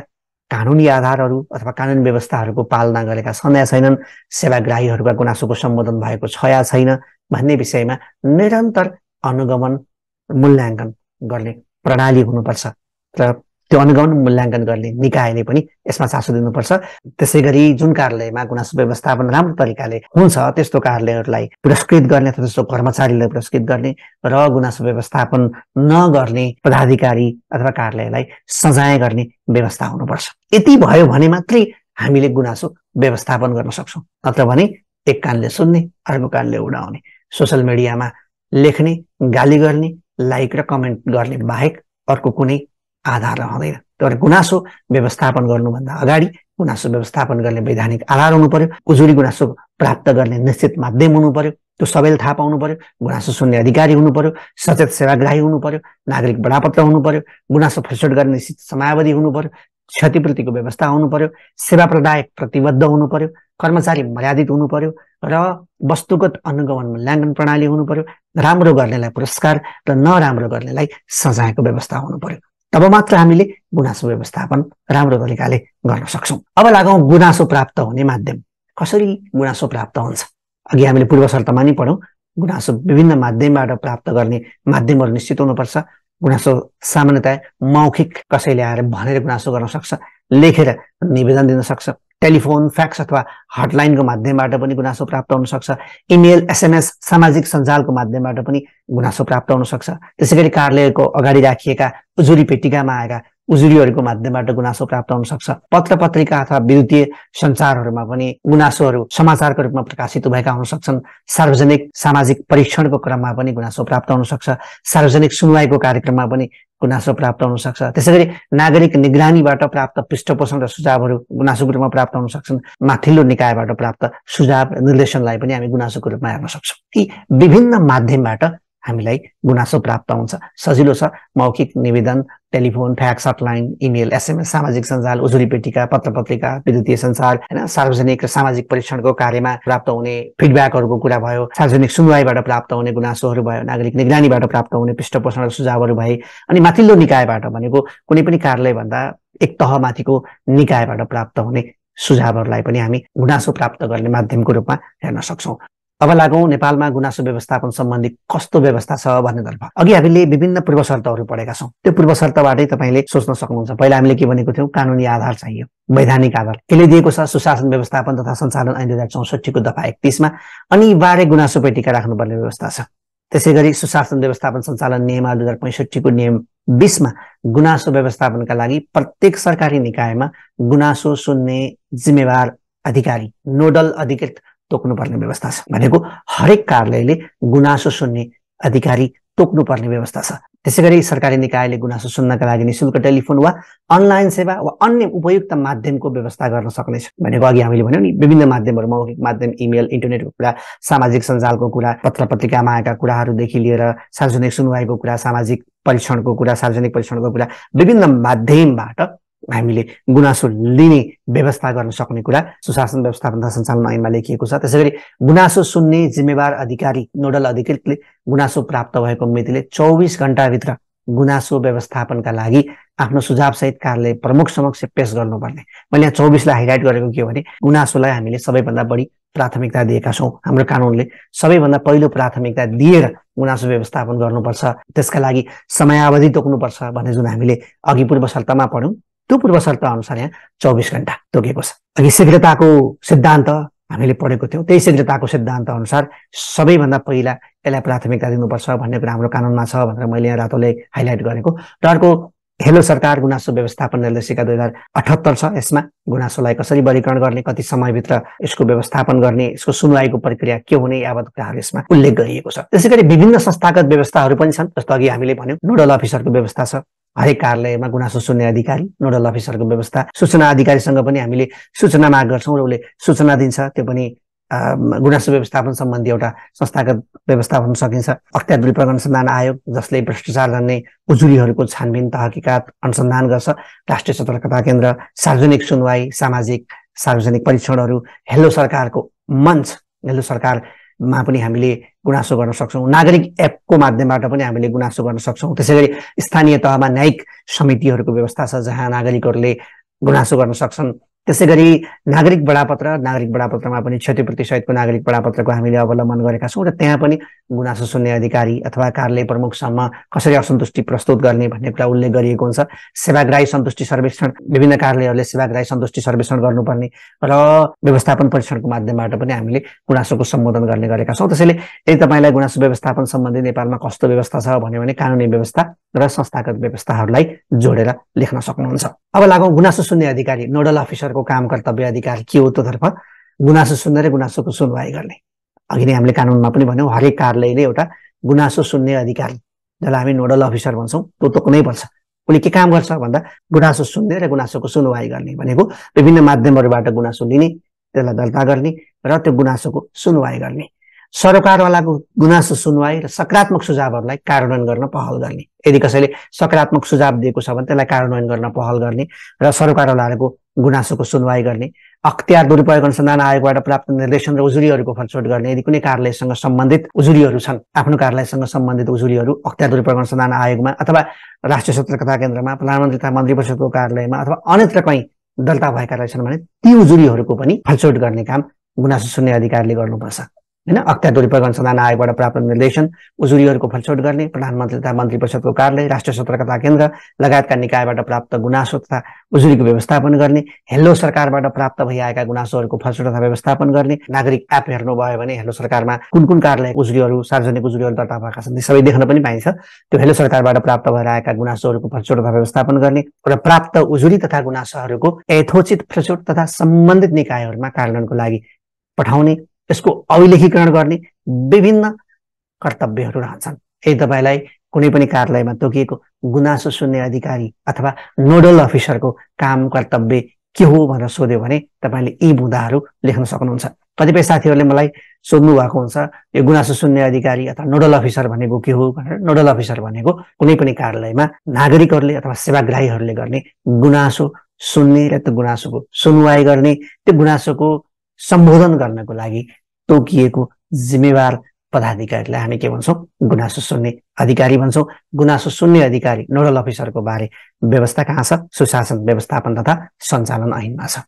कानुनी आधारहरू अथवा कानुन व्यवस्थाहरूको पालना गरेका छन् या छैनन्, सेवाग्राहीहरूका गुनासोको सम्बोधन भएको छ या छैन भन्ने विषयमा निरन्तर अनुगमन मूल्याङ्कन गर्ने प्रणाली हुनुपर्छ र त्यो अनुगमन मूल्याङ्कन गर्ने निकायले पनि यसमा चासो दिनुपर्छ। त्यसै गरी जुन कार्यालयमा गुनासो व्यवस्थापन राम्रो तरिकाले हुन्छ त्यस्तो कार्यालयहरूलाई पुरस्कृत गर्ने अथवा त्यस्तो कर्मचारीलाई पुरस्कृत गर्ने र गुनासो व्यवस्थापन नगर्ने पदाधिकारी अथवा कार्यालयलाई सजाय गर्ने व्यवस्था हुनुपर्छ। यति भयो भने मात्रै हामीले गुनासो व्यवस्थापन गर्न सक्छौँ। नत्र भने एक कानले सुन्ने अर्को कानले उडाउने, सोसल मिडियामा लेख्ने, गाली गर्ने, लाइक र कमेन्ट गर्ने बाहेक अर्को कुनै आधार रहँदैन। तर गुनासो व्यवस्थापन गर्नुभन्दा अगाडि गुनासो व्यवस्थापन गर्ने वैधानिक आधार हुनु पर्यो। उजुरी गुनासो प्राप्त गर्ने निश्चित माध्यम हुनु पर्यो। त्यो सबैले थाहा पाउनु पर्यो। गुनासो सुन्ने अधिकारी हुनु पर्यो। सचेत सेवाग्राही हुनु पर्यो। नागरिक बडापत्र हुनु पर्यो। गुनासो फैसला गर्ने निश्चित समयावधि हुनु पर्यो। क्षतिपूर्तिको व्यवस्था हुनु पर्यो। सेवा प्रदायक प्रतिबद्ध हुनु पर्यो। कर्मचारी मर्यादित हुनु पर्यो र वस्तुगत अनुगमन मूल्याङ्कन प्रणाली हुनु पर्यो। राम्रो गर्नेलाई पुरस्कार र नराम्रो गर्नेलाई सजायको व्यवस्था हुनु पर्यो। तब मात्र हामीले गुनासो व्यवस्थापन राम्रो तरिकाले गर्न सक्छौँ। अब लागौँ गुनासो प्राप्त हुने माध्यम। कसरी गुनासो प्राप्त हुन्छ? अघि हामीले पूर्व शर्तमा नै पढौँ। गुनासो विभिन्न माध्यमबाट प्राप्त गर्ने माध्यमहरू निश्चित हुनुपर्छ। गुनासो सामान्यतया मौखिक कसैले आएर भनेर गुनासो गर्न सक्छ, लेखेर निवेदन दिन सक्छ, टेलिफोन, फ्याक्स अथवा हटलाइनको माध्यमबाट पनि गुनासो प्राप्त हुन सक्छ, इमेल, एसएमएस, सामाजिक सञ्जालको माध्यमबाट पनि गुनासो प्राप्त हुन सक्छ। त्यसै गरी कार्यालयको अगाडि राखिएका उजुरी पेटिकामा आएका उजुरीहरूको माध्यमबाट गुनासो प्राप्त हुन सक्छ। पत्र पत्रिका अथवा विद्युतीय सञ्चारहरूमा पनि गुनासोहरू समाचारको रूपमा प्रकाशित भएका हुन सक्छन्। सार्वजनिक सामाजिक परीक्षणको क्रममा पनि गुनासो प्राप्त हुन सक्छ। सार्वजनिक सुनवाईको कार्यक्रममा पनि गुनासो प्राप्त हुन सक्छ। त्यसै गरी नागरिक निगरानीबाट प्राप्त पृष्ठपोषण र सुझावहरू गुनासोको रूपमा प्राप्त हुन सक्छन्। माथिल्लो निकायबाट प्राप्त सुझाव निर्देशनलाई पनि हामी गुनासोको रूपमा हेर्न सक्छौँ। यी विभिन्न माध्यमबाट हामीलाई गुनासो प्राप्त हुन्छ। सजिलो छ। मौखिक निवेदन, telephone, fax, hotline, email, SMS, सामाजिक सञ्जाल, उजुरी पेटिका, पत्र पत्रिका, विद्युतीय सञ्चार, हैन, सार्वजनिक र सामाजिक परीक्षणको कार्यमा प्राप्त हुने फिडब्याकहरूको कुरा भयो, सार्वजनिक सुनवाईबाट प्राप्त हुने गुनासोहरू भयो, नागरिक निगरानीबाट प्राप्त हुने पृष्ठपोषण र सुझावहरू भए, अनि माथिल्लो निकायबाट भनेको कुनै पनि कार्यालयभन्दा एक तह माथिको निकायबाट प्राप्त हुने सुझावहरूलाई पनि हामी गुनासो प्राप्त गर्ने माध्यमको रूपमा हेर्न सक्छौँ। अब लागौँ नेपालमा गुनासो व्यवस्थापन सम्बन्धी कस्तो व्यवस्था छ भन्नेतर्फ। अघि हामीले विभिन्न पूर्व शर्तहरू पढेका छौँ। त्यो पूर्व शर्तबाटै तपाईँले सोच्न सक्नुहुन्छ। पहिला हामीले के भनेको थियौँ? कानुनी आधार चाहियो, वैधानिक आधार। त्यसले दिएको छ सुशासन व्यवस्थापन तथा सञ्चालन ऐन 2064 को दफा 31 मा अनिवार्य गुनासो पेटिका राख्नुपर्ने व्यवस्था छ। त्यसै गरी सुशासन व्यवस्थापन सञ्चालन नियम 2065 को नियम 20 मा गुनासो व्यवस्थापनका लागि प्रत्येक सरकारी निकायमा गुनासो सुन्ने जिम्मेवार अधिकारी, नोडल अधिकृत तोक्नुपर्ने व्यवस्था छ। भनेको हरेक कार्यालयले गुनासो सुन्ने अधिकारी तोक्नुपर्ने व्यवस्था छ। त्यसै गरी सरकारी निकायले गुनासो सुन्नका लागि निःशुल्क टेलिफोन वा अनलाइन सेवा वा अन्य उपयुक्त माध्यमको व्यवस्था गर्न सक्नेछ। भनेको अघि हामीले भन्यौँ नि, विभिन्न माध्यमहरू, मौखिक माध्यम, इमेल, इन्टरनेटको कुरा, सामाजिक सञ्जालको कुरा, पत्र पत्रिकामा आएका कुराहरूदेखि लिएर सार्वजनिक सुनवाईको कुरा, सामाजिक परीक्षणको कुरा, सार्वजनिक परीक्षणको कुरा, विभिन्न माध्यमबाट हामीले गुनासो लिने व्यवस्था गर्न सक्ने कुरा सुशासन व्यवस्थापन तथा सञ्चालन ऐनमा लेखिएको छ। त्यसै गरी गुनासो सुन्ने जिम्मेवार अधिकारी, नोडल अधिकृतले गुनासो प्राप्त भएको मितिले 24 घण्टाभित्र गुनासो व्यवस्थापनका लागि आफ्नो सुझावसहित कार्यालय प्रमुख समक्ष पेश गर्नुपर्ने। मैले यहाँ 24 लाई हाइलाइट गरेको के हो भने गुनासोलाई हामीले सबैभन्दा बढी प्राथमिकता दिएका छौँ। हाम्रो कानुनले सबैभन्दा पहिलो प्राथमिकता दिएर गुनासो व्यवस्थापन गर्नुपर्छ। त्यसका लागि समयावधि तोक्नुपर्छ भन्ने जुन हामीले अघि पूर्व शर्तमा पढ्यौँ, त्यो पूर्व शर्त अनुसार यहाँ 24 घण्टा तोकेको छ। अघि शीघ्रताको सिद्धान्त हामीले पढेको थियौँ। त्यही शीघ्रताको सिद्धान्त अनुसार सबैभन्दा पहिला यसलाई प्राथमिकता दिनुपर्छ भन्ने कुरा हाम्रो कानुनमा छ भनेर मैले यहाँ रातोले हाइलाइट गरेको। र अर्को हेलो सरकार गुनासो व्यवस्थापन निर्देशिका 2078 छ। यसमा गुनासोलाई कसरी वर्गीकरण गर्ने, कति समयभित्र यसको व्यवस्थापन गर्ने, यसको सुनवाईको प्रक्रिया के हुने यावत कुराहरू यसमा उल्लेख गरिएको छ। त्यसैगरी विभिन्न संस्थागत व्यवस्थाहरू पनि छन्। जस्तो अघि हामीले भन्यौं नोडल अफिसरको व्यवस्था छ। हरेक कार्यालयमा गुनासो सुन्ने अधिकारी नोडल अफिसरको व्यवस्था। सूचना अधिकारीसँग पनि हामीले सूचना माग गर्छौँ र उसले सूचना दिन्छ। त्यो पनि गुनासो व्यवस्थापन सम्बन्धी एउटा संस्थागत व्यवस्था हुन सकिन्छ। अख्तियार दुरुपयोग अनुसन्धान आयोग जसले भ्रष्टाचार गर्ने उजुरीहरूको छानबिन तहकीकात अनुसन्धान गर्छ। राष्ट्रिय सतर्कता केन्द्र, सार्वजनिक सुनवाई, सामाजिक सार्वजनिक परीक्षणहरू, हेलो सरकारको मञ्च, हेलो सरकारमा पनि हामीले गुनासो गर्न सक्छौँ। नागरिक एपको माध्यमबाट पनि हामीले गुनासो गर्न सक्छौँ। त्यसैगरी स्थानीय तहमा न्यायिक समितिहरूको व्यवस्था छ जहाँ नागरिकहरूले गुनासो गर्न सक्छन्। त्यसैगरी नागरिक बडापत्रमा पनि क्षतिपूर्ति सहितको नागरिक बडापत्रको हामीले अवलम्बन गरेका छौँ र त्यहाँ पनि गुनासो सुन्ने अधिकारी अथवा कार्यालय प्रमुखसम्म कसरी असन्तुष्टि प्रस्तुत गर्ने भन्ने कुरा उल्लेख गरिएको हुन्छ। सेवाग्राही सन्तुष्टि सर्वेक्षण, विभिन्न कार्यालयहरूले सेवाग्राही सन्तुष्टि सर्वेक्षण गर्नुपर्ने र व्यवस्थापन परीक्षणको माध्यमबाट पनि हामीले गुनासोको सम्बोधन गर्ने गरेका छौँ। त्यसैले यदि तपाईँलाई गुनासो व्यवस्थापन सम्बन्धी नेपालमा कस्तो व्यवस्था छ भन्यो भने कानुनी व्यवस्था र संस्थागत व्यवस्थाहरूलाई जोडेर लेख्न सक्नुहुन्छ। अब लागौँ गुनासो सुन्ने अधिकारी नोडल अफिसरको काम कर्तव्य अधिकार के हो तर्फ। गुनासो सुन्ने र गुनासोको सुनवाई गर्ने। अघि नै हामीले कानुनमा पनि भन्यौँ हरेक कार्यालयले एउटा गुनासो सुन्ने अधिकारी जसलाई हामी नोडल अफिसर भन्छौँ त्यो तोक्नै पर्छ। उसले के काम गर्छ भन्दा गुनासो सुन्ने र गुनासोको सुनवाई गर्ने भनेको विभिन्न माध्यमहरूबाट गुनासो लिने, त्यसलाई दर्ता गर्ने र त्यो गुनासोको सुनवाई गर्ने। सरकारवालाको गुनासो सुनवाई र सकारात्मक सुझावहरूलाई कार्यान्वयन गर्न पहल गर्ने। यदि कसैले सकारात्मक सुझाव दिएको छ भने त्यसलाई कार्यान्वयन गर्न पहल गर्ने र सरकारवालाको गुनासोको सुनवाई गर्ने। अख्तियार दुरुपयोग अनुसन्धान आयोगबाट प्राप्त निर्देशन र उजुरीहरूको फलस्वरूप गर्ने। यदि कुनै कार्यालयसँग सम्बन्धित उजुरीहरू छन्, आफ्नो कार्यालयसँग सम्बन्धित उजुरीहरू अख्तियार दुरुपयोग अनुसन्धान आयोगमा अथवा राष्ट्रिय सतर्कता केन्द्रमा, प्रधानमन्त्री तथा मन्त्री परिषदको कार्यालयमा अथवा अन्यत्र कहीँ दर्ता भएका रहेछन् भने ती उजुरीहरूको पनि फलस्वरूप गर्ने काम गुनासो सुन्ने अधिकारीले गर्नुपर्छ। हैन, अख्तियार दुरुपयोग अनुसन्धान आयोगबाट प्राप्त निर्देशन, उजुरीहरूको फलस्वरूप गर्ने, प्रधानमन्त्री तथा मन्त्री परिषदको कार्यालय, राष्ट्रिय सतर्कता केन्द्र लगायतका निकायबाट प्राप्त गुनासो तथा उजुरीको व्यवस्थापन गर्ने, हेलो सरकारबाट प्राप्त भइआएका गुनासोहरूको फलस्वरूप तथा व्यवस्थापन गर्ने। नागरिक एप हेर्नुभयो भने हेलो सरकारमा कुन कुन कार्यालय उजुरीहरू, सार्वजनिक उजुरीहरू दर्ता भएका छन् सबै देख्न पनि पाइन्छ। त्यो हेलो सरकारबाट प्राप्त भएर आएका गुनासोहरूको फलस्वरूप तथा व्यवस्थापन गर्ने र प्राप्त उजुरी तथा गुनासोहरूको यथोचित फलस्वरूप तथा सम्बन्धित निकायहरूमा कार्यान्वयनको लागि पठाउने, यसको अभिलेखीकरण गर्ने विभिन्न कर्तव्यहरू रहन्छन्। यदि तपाईँलाई कुनै पनि कार्यालयमा तोकिएको गुनासो सुन्ने अधिकारी अथवा नोडल अफिसरको काम कर्तव्य के हो भनेर सोध्यो भने तपाईँले यी बुँदाहरू लेख्न सक्नुहुन्छ। कतिपय साथीहरूले मलाई सोध्नु भएको हुन्छ यो गुनासो सुन्ने अधिकारी अथवा नोडल अफिसर भनेको के हो भनेर। नोडल अफिसर भनेको कुनै पनि कार्यालयमा नागरिकहरूले अथवा सेवाग्राहीहरूले गर्ने गुनासो सुन्ने र त्यो गुनासोको सुनवाई गर्ने, त्यो गुनासोको सम्बोधन गर्नको लागि तोकिएको जिम्मेवार पदाधिकारीलाई हामी के भन्छौँ? गुनासो सुन्ने अधिकारी भन्छौँ। गुनासो सुन्ने अधिकारी नोडल अफिसरको बारे व्यवस्था कहाँ छ? सुशासन, व्यवस्थापन तथा सञ्चालन ऐनमा छ।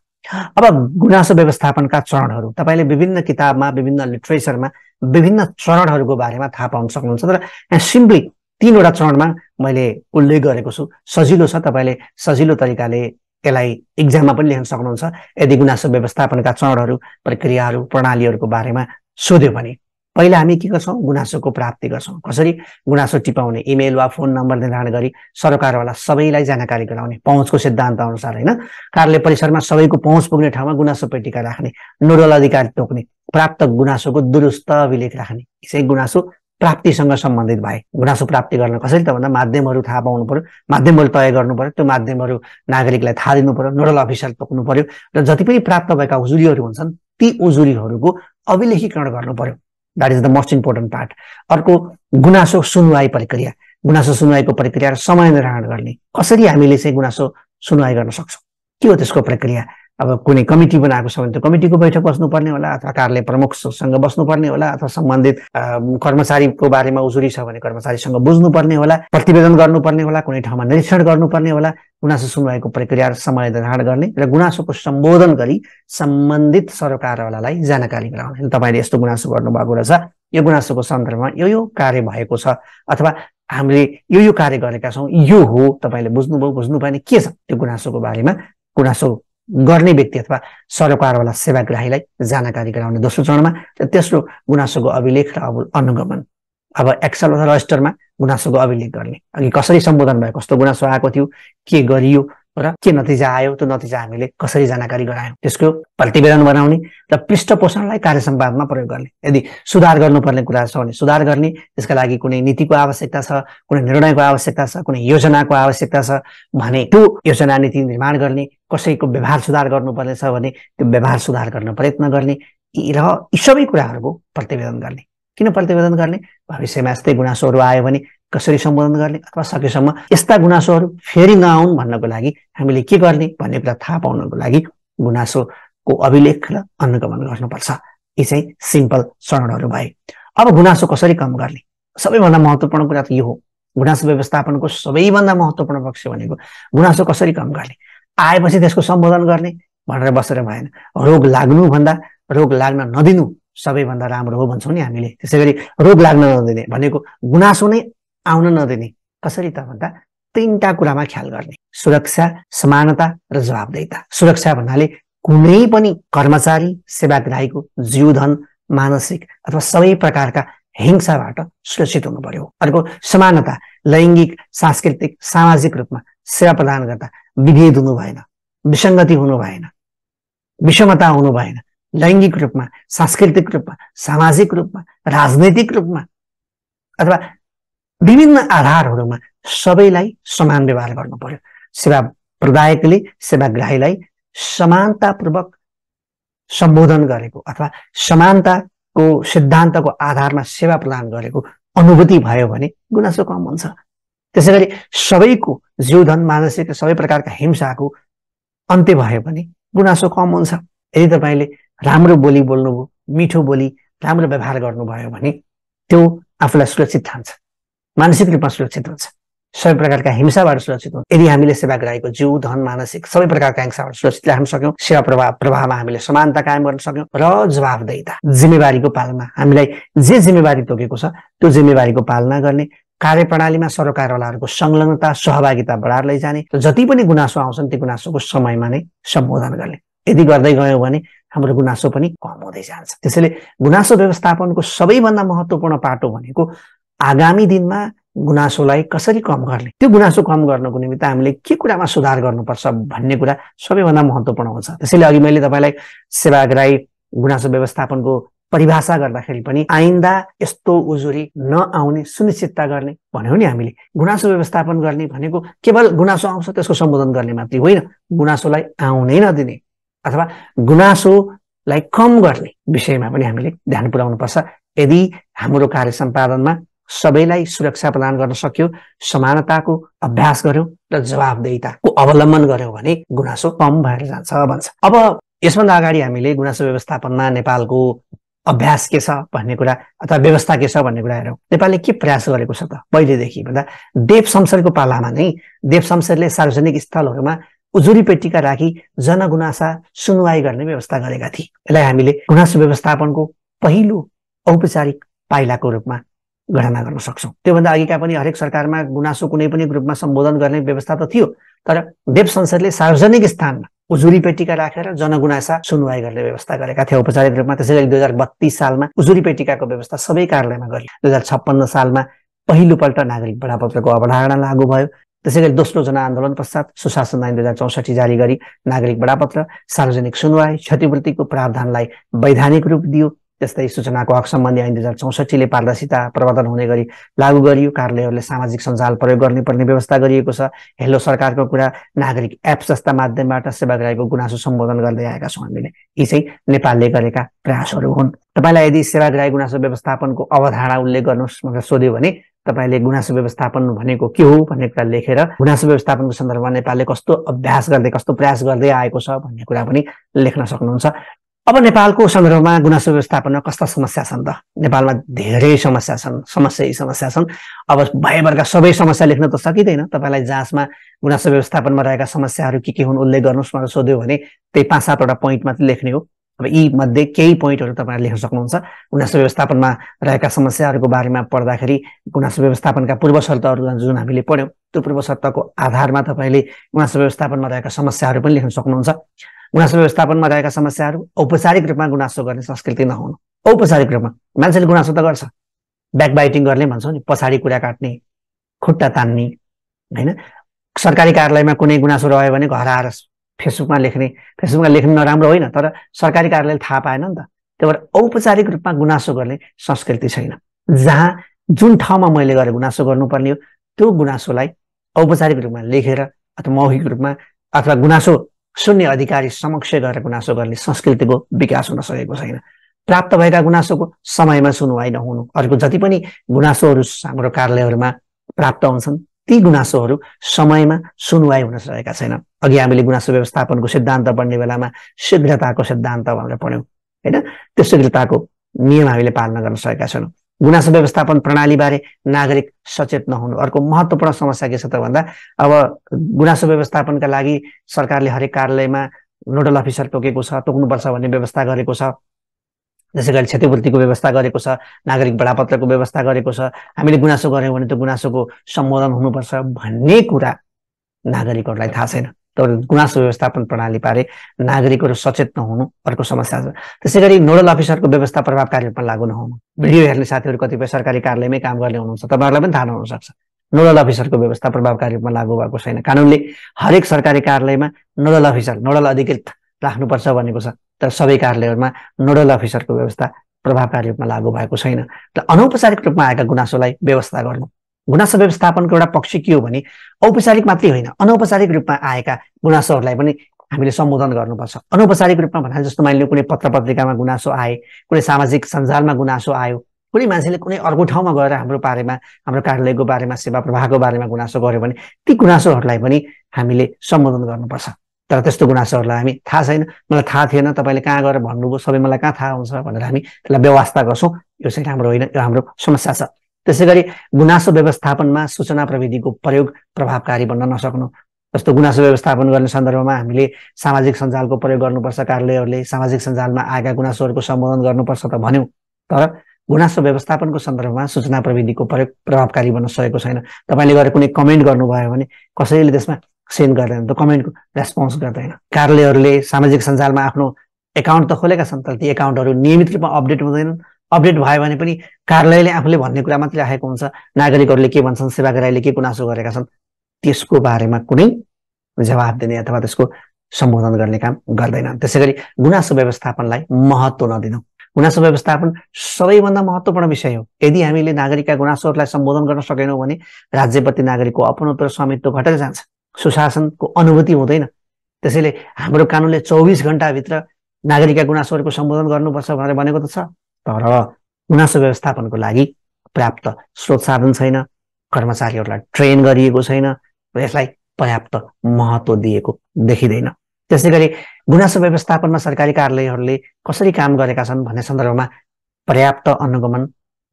अब गुनासो व्यवस्थापनका चरणहरू तपाईँले विभिन्न किताबमा, विभिन्न लिटरेचरमा विभिन्न चरणहरूको बारेमा थाहा पाउन सक्नुहुन्छ। तर यहाँ सिम्पली 3वटा चरणमा मैले उल्लेख गरेको छु। सजिलो छ, तपाईँले सजिलो तरिकाले यसलाई इक्जाममा पनि लेख्न सक्नुहुन्छ। यदि गुनासो व्यवस्थापनका चरणहरू, प्रक्रियाहरू, प्रणालीहरूको बारेमा सोध्यो भने पहिला हामी के गर्छौँ? गुनासोको प्राप्ति गर्छौँ। कसरी? गुनासो टिपाउने, इमेल वा फोन नम्बर निर्धारण गरी सरकारवाला सबैलाई जानकारी गराउने, पहुँचको सिद्धान्त अनुसार होइन। कार्यालय परिसरमा सबैको पहुँच पुग्ने ठाउँमा गुनासो पेटिका राख्ने, नोडल अधिकारी तोक्ने, प्राप्त गुनासोको दुरुस्त अभिलेख राख्ने। यसै गुनासो प्राप्तिसँग सम्बन्धित भए। गुनासो प्राप्ति गर्न कसरी त भन्दा माध्यमहरू थाहा पाउनु पर्यो, माध्यमहरू तय गर्नु पर्यो, त्यो माध्यमहरू नागरिकलाई थाहा दिनु पर्यो, नोडल अफिसर तोक्नु पर्यो र जति पनि प्राप्त भएका उजुरीहरू हुन्छन् ती उजुरीहरूको अभिलेखीकरण गर्नु पर्यो। That is the most important part. अर्को गुनासो सुनवाई प्रक्रिया। गुनासो सुनवाईको प्रक्रिया र समय निर्धारण गर्ने। कसरी हामीले चाहिँ गुनासो सुनवाई गर्न सक्छौँ? के हो त्यसको प्रक्रिया? अब कुनै कमिटी बनाएको छ भने त्यो कमिटीको बैठक बस्नुपर्ने होला, अथवा कार्यालय प्रमुखसँग बस्नुपर्ने होला, अथवा सम्बन्धित कर्मचारीको बारेमा उजुरी छ भने कर्मचारीसँग बुझ्नुपर्ने होला, प्रतिवेदन गर्नुपर्ने होला, कुनै ठाउँमा निरीक्षण गर्नुपर्ने होला। गुनासो सुनवाईको प्रक्रिया र समय निर्धारण गर्ने र गुनासोको सम्बोधन गरी सम्बन्धित सरकारवालालाई जानकारी गराउने। तपाईँले यस्तो गुनासो गर्नुभएको रहेछ, यो गुनासोको सन्दर्भमा यो कार्य भएको छ, अथवा हामीले यो कार्य गरेका छौँ, यो हो, तपाईँले बुझ्नुभयो, बुझ्नु भएन, के छ त्यो गुनासोको बारेमा गुनासो गर्ने व्यक्ति अथवा सरकारवाला सेवाग्राहीलाई जानकारी गराउने दोस्रो चरणमा। र तेस्रो गुनासोको अभिलेख र अनुगमन। अब एक्सेल अथवा रजिस्टरमा गुनासोको अभिलेख गर्ने, अघि कसरी सम्बोधन भयो, कस्तो गुनासो आएको थियो, के गरियो र के नतिजा आयो, त्यो नतिजा हामीले कसरी जानकारी गरायौँ, त्यसको प्रतिवेदन बनाउने र पृष्ठ पोषणलाई कार्य सम्पादनमा प्रयोग गर्ने। यदि सुधार गर्नुपर्ने कुरा छ भने सुधार गर्ने, त्यसका लागि कुनै नीतिको आवश्यकता छ, कुनै निर्णयको आवश्यकता छ, कुनै योजनाको आवश्यकता छ भने त्यो योजना नीति निर्माण गर्ने, कसैको व्यवहार सुधार गर्नुपर्ने छ भने त्यो व्यवहार सुधार गर्न प्रयत्न गर्ने र यी सबै कुराहरूको प्रतिवेदन गर्ने। किन प्रतिवेदन गर्ने? भविष्यमा यस्तै गुनासोहरू आयो भने कसरी सम्बोधन गर्ने, अथवा सकेसम्म यस्ता गुनासोहरू फेरि नआउन् भन्नको लागि हामीले के गर्ने भन्ने कुरा थाहा पाउनको लागि गुनासोको अभिलेख र अनुगमन गर्नुपर्छ। यी चाहिँ सिम्पल चरणहरू भए। अब गुनासो कसरी कम गर्ने? सबैभन्दा महत्त्वपूर्ण कुरा त यो हो। गुनासो व्यवस्थापनको सबैभन्दा महत्त्वपूर्ण पक्ष भनेको गुनासो कसरी कम गर्ने। आएपछि त्यसको सम्बोधन गर्ने भनेर बसेर भएन। रोग लाग्नुभन्दा रोग लाग्न नदिनु सबैभन्दा राम्रो हो भन्छौँ नि हामीले। त्यसै गरी रोग लाग्न नदिने भनेको गुनासो नै आउन नदिने। कसरी त भन्दा 3टा कुरामा ख्याल गर्ने: सुरक्षा, समानता र जवाबदेहिता। सुरक्षा भन्नाले कुनै पनि कर्मचारी सेवाग्राहीको जीवधन, मानसिक अथवा सबै प्रकारका हिंसाबाट सुरक्षित हुनु पर्यो। अर्को समानता, लैङ्गिक, सांस्कृतिक, सामाजिक रूपमा सेवा प्रदान गर्दा विभेद हुनु भएन, विसङ्गति हुनु भएन, विषमता हुनु भएन। लैङ्गिक रूपमा, सांस्कृतिक रूपमा, सामाजिक रूपमा, राजनैतिक रूपमा अथवा विभिन्न आधारहरूमा सबैलाई समान व्यवहार गर्नु पर्यो। सेवा प्रदायकले सेवाग्राहीलाई समानतापूर्वक सम्बोधन गरेको अथवा समानताको सिद्धान्तको आधारमा सेवा प्रदान गरेको अनुभूति भयो भने गुनासो कम हुन्छ। त्यसै गरी सबैको जीवधन, मानसिक सबै प्रकारका हिंसाको अन्त्य भयो भने गुनासो कम हुन्छ। यदि तपाईँले राम्रो बोली बोल्नुभयो, मिठो बोली, राम्रो व्यवहार गर्नुभयो भने त्यो आफूलाई सुरक्षित ठान्छ, मानसिक रूपमा सुरक्षित हुन्छ, सबै प्रकारका हिंसाबाट सुरक्षित हुन्छ। यदि हामीले सेवाग्राहीको जीव, धन, मानसिक सबै प्रकारका हिंसाबाट सुरक्षित राख्न सक्यौँ, सेवा प्रवाहमा हामीले समानता कायम गर्न सक्यौँ र जवाबदेहिता, जिम्मेवारीको पालना, हामीलाई जे जिम्मेवारी तोकेको छ त्यो जिम्मेवारीको पालना गर्ने, कार्यप्रणालीमा सरकारवालाहरूको संलग्नता, सहभागिता बढाएर लैजाने र जति पनि गुनासो आउँछन् ती गुनासोको समयमा नै सम्बोधन गर्ने। यदि गर्दै गयौँ भने हाम्रो गुनासो पनि कम हुँदै जान्छ। त्यसैले गुनासो व्यवस्थापनको सबैभन्दा महत्त्वपूर्ण पाटो भनेको आगामी दिनमा गुनासोलाई कसरी कम गर्ने, त्यो गुनासो कम गर्नको निमित्त हामीले के कुरामा सुधार गर्नुपर्छ भन्ने कुरा सबैभन्दा महत्त्वपूर्ण हुन्छ। त्यसैले अघि मैले तपाईँलाई सेवाग्राही गुनासो व्यवस्थापनको परिभाषा गर्दाखेरि पनि आइन्दा यस्तो उजुरी नआउने सुनिश्चितता गर्ने भन्यौँ नि हामीले। गुनासो व्यवस्थापन गर्ने भनेको केवल गुनासो आउँछ त्यसको सम्बोधन गर्ने मात्रै होइन, गुनासोलाई आउनै नदिने अथवा गुनासोलाई कम गर्ने विषयमा पनि हामीले ध्यान पुर्याउनुपर्छ। यदि हाम्रो कार्य सम्पादनमा सबैलाई सुरक्षा प्रदान गर्न सक्यो, समानताको अभ्यास गर्यौँ र जवाबदेहिताको अवलम्बन गर्यौँ भने गुनासो कम भएर जान्छ भन्छ। अब यसभन्दा अगाडि हामीले गुनासो व्यवस्थापनमा नेपालको अभ्यास के छ भन्ने कुरा अथवा व्यवस्था के छ भन्ने कुरा हेरौँ। नेपालले के प्रयास गरेको छ त? पहिलेदेखि भन्दा देव शमशेरको पालामा नै देव शमशेरले सार्वजनिक स्थलहरूमा उजुरी पेटिका राखी जनगुनासा सुनवाई गर्ने व्यवस्था गरेका थिए। यसलाई हामीले गुनासो व्यवस्थापनको पहिलो औपचारिक पाइलाको रूपमा गणना गर्न सक्छौँ। त्योभन्दा अघिका पनि हरेक सरकारमा गुनासो कुनै पनि रूपमा सम्बोधन गर्ने व्यवस्था त थियो, तर देव शमशेरले सार्वजनिक स्थानमा उजुरी पेटिका राखेर जनगुनासा सुनवाई गर्ने व्यवस्था गरेका थिए औपचारिक रूपमा। त्यसैगरी 2032 सालमा उजुरी पेटिकाको व्यवस्था सबै कार्यालयमा गरियो। 2056 सालमा पहिलोपल्ट नागरिक बडापत्रको अवधारणा लागू भयो। त्यसैगरी दोस्रो जनआन्दोलन पश्चात सुशासन ऐन 2064 जारी गरी नागरिक बडापत्र, सार्वजनिक सुनवाई, क्षतिपूर्तिको प्रावधानलाई वैधानिक रूप दियो। त्यस्तै सूचनाको हक सम्बन्धी ऐन 2064ले पारदर्शिता प्रवर्तन हुने गरी लागू गरियो। कार्यालयहरूले सामाजिक सञ्जाल प्रयोग गर्नुपर्ने व्यवस्था गरिएको छ। हेलो सरकारको कुरा, नागरिक एप जस्ता माध्यमबाट सेवाग्राहीको गुनासो सम्बोधन गर्दै आएका छौँ हामीले। यी चाहिँ नेपालले गरेका प्रयासहरू हुन्। तपाईँलाई यदि सेवाग्राही गुनासो व्यवस्थापनको अवधारणा उल्लेख गर्नुहोस् भनेर सोध्यो भने तपाईँले गुनासो व्यवस्थापन भनेको के हो भन्ने कुरा लेखेर गुनासो व्यवस्थापनको सन्दर्भमा नेपालले कस्तो अभ्यास गर्दै, कस्तो प्रयास गर्दै आएको छ भन्ने कुरा पनि लेख्न सक्नुहुन्छ। अब नेपालको सन्दर्भमा गुनासो व्यवस्थापनमा कस्ता समस्या छन् त? नेपालमा धेरै समस्या छन्। अब भएभरका सबै समस्या लेख्न त सकिँदैन। तपाईँलाई जाँचमा गुनासो व्यवस्थापनमा रहेका समस्याहरू के हुन् उल्लेख गर्नुहोस् भनेर सोध्यो भने त्यही 5-7वटा पोइन्ट मात्रै लेख्ने हो। अब यी मध्ये केही पोइन्टहरू तपाईँले लेख्न सक्नुहुन्छ। गुनासो व्यवस्थापनमा रहेका समस्याहरूको बारेमा पढ्दाखेरि गुनासो व्यवस्थापनका पूर्व शर्तहरू जुन हामीले पढ्यौँ त्यो पूर्व शर्तको आधारमा तपाईँले गुनासो व्यवस्थापनमा रहेका समस्याहरू पनि लेख्न सक्नुहुन्छ। गुनासो व्यवस्थापनमा रहेका समस्याहरू औपचारिक रूपमा गुनासो गर्ने संस्कृति नहुनु। औपचारिक रूपमा मान्छेले गुनासो त गर्छ, ब्याकबाइटिङ गर्ने भन्छौँ नि, पछाडि कुरा काट्ने, खुट्टा तान्ने होइन। सरकारी कार्यालयमा कुनै गुनासो रह्यो भने घर आएर फेसबुकमा लेख्ने नराम्रो होइन, तर सरकारी कार्यालयले थाहा पाएन नि त। त्यही भएर औपचारिक रूपमा गुनासो गर्ने संस्कृति छैन। जहाँ जुन ठाउँमा मैले गएर गुनासो गर्नुपर्ने हो त्यो गुनासोलाई औपचारिक रूपमा लेखेर अथवा मौखिक रूपमा अथवा गुनासो सुन्ने अधिकारी समक्ष गएर गुनासो गर्ने संस्कृतिको विकास हुन सकेको छैन। प्राप्त भएका गुनासोको समयमा सुनवाई नहुनु, अर्को जति पनि गुनासोहरू हाम्रो कार्यालयहरूमा प्राप्त हुन्छन् ती गुनासोहरू समयमा सुनवाई हुन सकेका छैन। अघि हामीले गुनासो व्यवस्थापनको सिद्धान्त पढ्ने बेलामा शीघ्रताको सिद्धान्त भनेर पढ्यौँ होइन। त्यो शीघ्रताको नियम हामीले पालना गर्न सकेका छैनौँ। गुनासो व्यवस्थापन प्रणालीबारे नागरिक सचेत नहुनु अर्को महत्त्वपूर्ण समस्या के छ त भन्दा, अब गुनासो व्यवस्थापनका लागि सरकारले हरेक कार्यालयमा नोडल अफिसर तोक्नुपर्छ भन्ने व्यवस्था गरेको छ। त्यसै गरी क्षतिपूर्तिको व्यवस्था गरेको छ, नागरिक बडापत्रको व्यवस्था गरेको छ। हामीले गुनासो गऱ्यौँ भने त्यो गुनासोको सम्बोधन हुनुपर्छ भन्ने कुरा नागरिकहरूलाई थाहा छैन। तर गुनासो व्यवस्थापन प्रणालीबारे नागरिकहरू सचेत नहुनु अर्को समस्या छ। त्यसै गरी नोडल अफिसरको व्यवस्था प्रभावकारी रूपमा लागू नहुनु। भिडियो हेर्ने साथीहरू कतिपय सरकारी कार्यालयमै काम गर्ने हुनुहुन्छ, तपाईँहरूलाई पनि थाहा नहुनसक्छ नोडल अफिसरको व्यवस्था प्रभावकारी रूपमा लागू भएको छैन। कानुनले हरेक सरकारी कार्यालयमा नोडल अधिकृत राख्नुपर्छ भनेको छ, तर सबै कार्यालयहरूमा नोडल अफिसरको व्यवस्था प्रभावकारी रूपमा लागू भएको छैन। र अनौपचारिक रूपमा आएका गुनासोलाई व्यवस्था गर्नु, गुनासो व्यवस्थापनको एउटा पक्ष के हो भने औपचारिक मात्रै होइन, अनौपचारिक रूपमा आएका गुनासोहरूलाई पनि हामीले सम्बोधन गर्नुपर्छ। अनौपचारिक रूपमा भन्दा जस्तो मानिलियो कुनै पत्र पत्रिकामा गुनासो आए, कुनै सामाजिक सञ्जालमा गुनासो आयो, कुनै मान्छेले कुनै अर्को ठाउँमा गएर हाम्रो कार्यालयको बारेमा सेवा प्रवाहको बारेमा गुनासो गर्यो भने ती गुनासोहरूलाई पनि हामीले सम्बोधन गर्नुपर्छ। तर त्यस्तो गुनासोहरूलाई हामी थाहा छैन, मलाई थाहा थिएन, तपाईँले कहाँ गएर भन्नुभयो, सबै मलाई कहाँ थाहा हुन्छ भनेर हामी त्यसलाई व्यवस्था गर्छौँ। यो चाहिँ राम्रो होइन, यो हाम्रो समस्या छ। त्यसै गरी गुनासो व्यवस्थापनमा सूचना प्रविधिको प्रयोग प्रभावकारी बन्न नसक्नु, जस्तो गुनासो व्यवस्थापन गर्ने सन्दर्भमा हामीले सामाजिक सञ्जालको प्रयोग गर्नुपर्छ, कार्यालयहरूले सामाजिक सञ्जालमा आएका गुनासोहरूको सम्बोधन गर्नुपर्छ त भन्यौँ, तर गुनासो व्यवस्थापनको सन्दर्भमा सूचना प्रविधिको प्रयोग प्रभावकारी बन्न सकेको छैन। तपाईँले गएर कुनै कमेन्ट गर्नुभयो भने कसैले त्यसमा सेन्ड गर्दैन, त कमेन्टको रेस्पोन्स गर्दैन। कार्यालयहरूले सामाजिक सञ्जालमा आफ्नो एकाउन्ट त खोलेका छन्, तर ती एकाउन्टहरू नियमित रूपमा अपडेट हुँदैनन्। अपडेट भयो भने पनि कार्यालयले आफूले भन्ने कुरा मात्रै राखेको हुन्छ, नागरिकहरूले के भन्छन्, सेवाग्राहीले के गुनासो गरेका छन् त्यसको बारेमा कुनै जवाब दिने अथवा त्यसको सम्बोधन गर्ने काम गर्दैनन्। त्यसै गरी गुनासो व्यवस्थापनलाई महत्त्व नदिनु, गुनासो व्यवस्थापन सबैभन्दा महत्त्वपूर्ण विषय हो। यदि हामीले नागरिकका गुनासोहरूलाई सम्बोधन गर्न सकेनौँ भने राज्यप्रति नागरिकको अपनत्व र स्वामित्व घटेर जान्छ, सुशासनको अनुभूति हुँदैन। त्यसैले हाम्रो कानुनले 24 घण्टाभित्र नागरिकका गुनासोहरूको सम्बोधन गर्नुपर्छ भनेर भनेको त छ, तर गुनासो व्यवस्थापनको लागि पर्याप्त स्रोत साधन छैन, कर्मचारीहरूलाई ट्रेन गरिएको छैन र यसलाई पर्याप्त महत्त्व दिएको देखिँदैन। त्यसै गरी गुनासो व्यवस्थापनमा सरकारी कार्यालयहरूले कसरी काम गरेका छन् भन्ने सन्दर्भमा पर्याप्त अनुगमन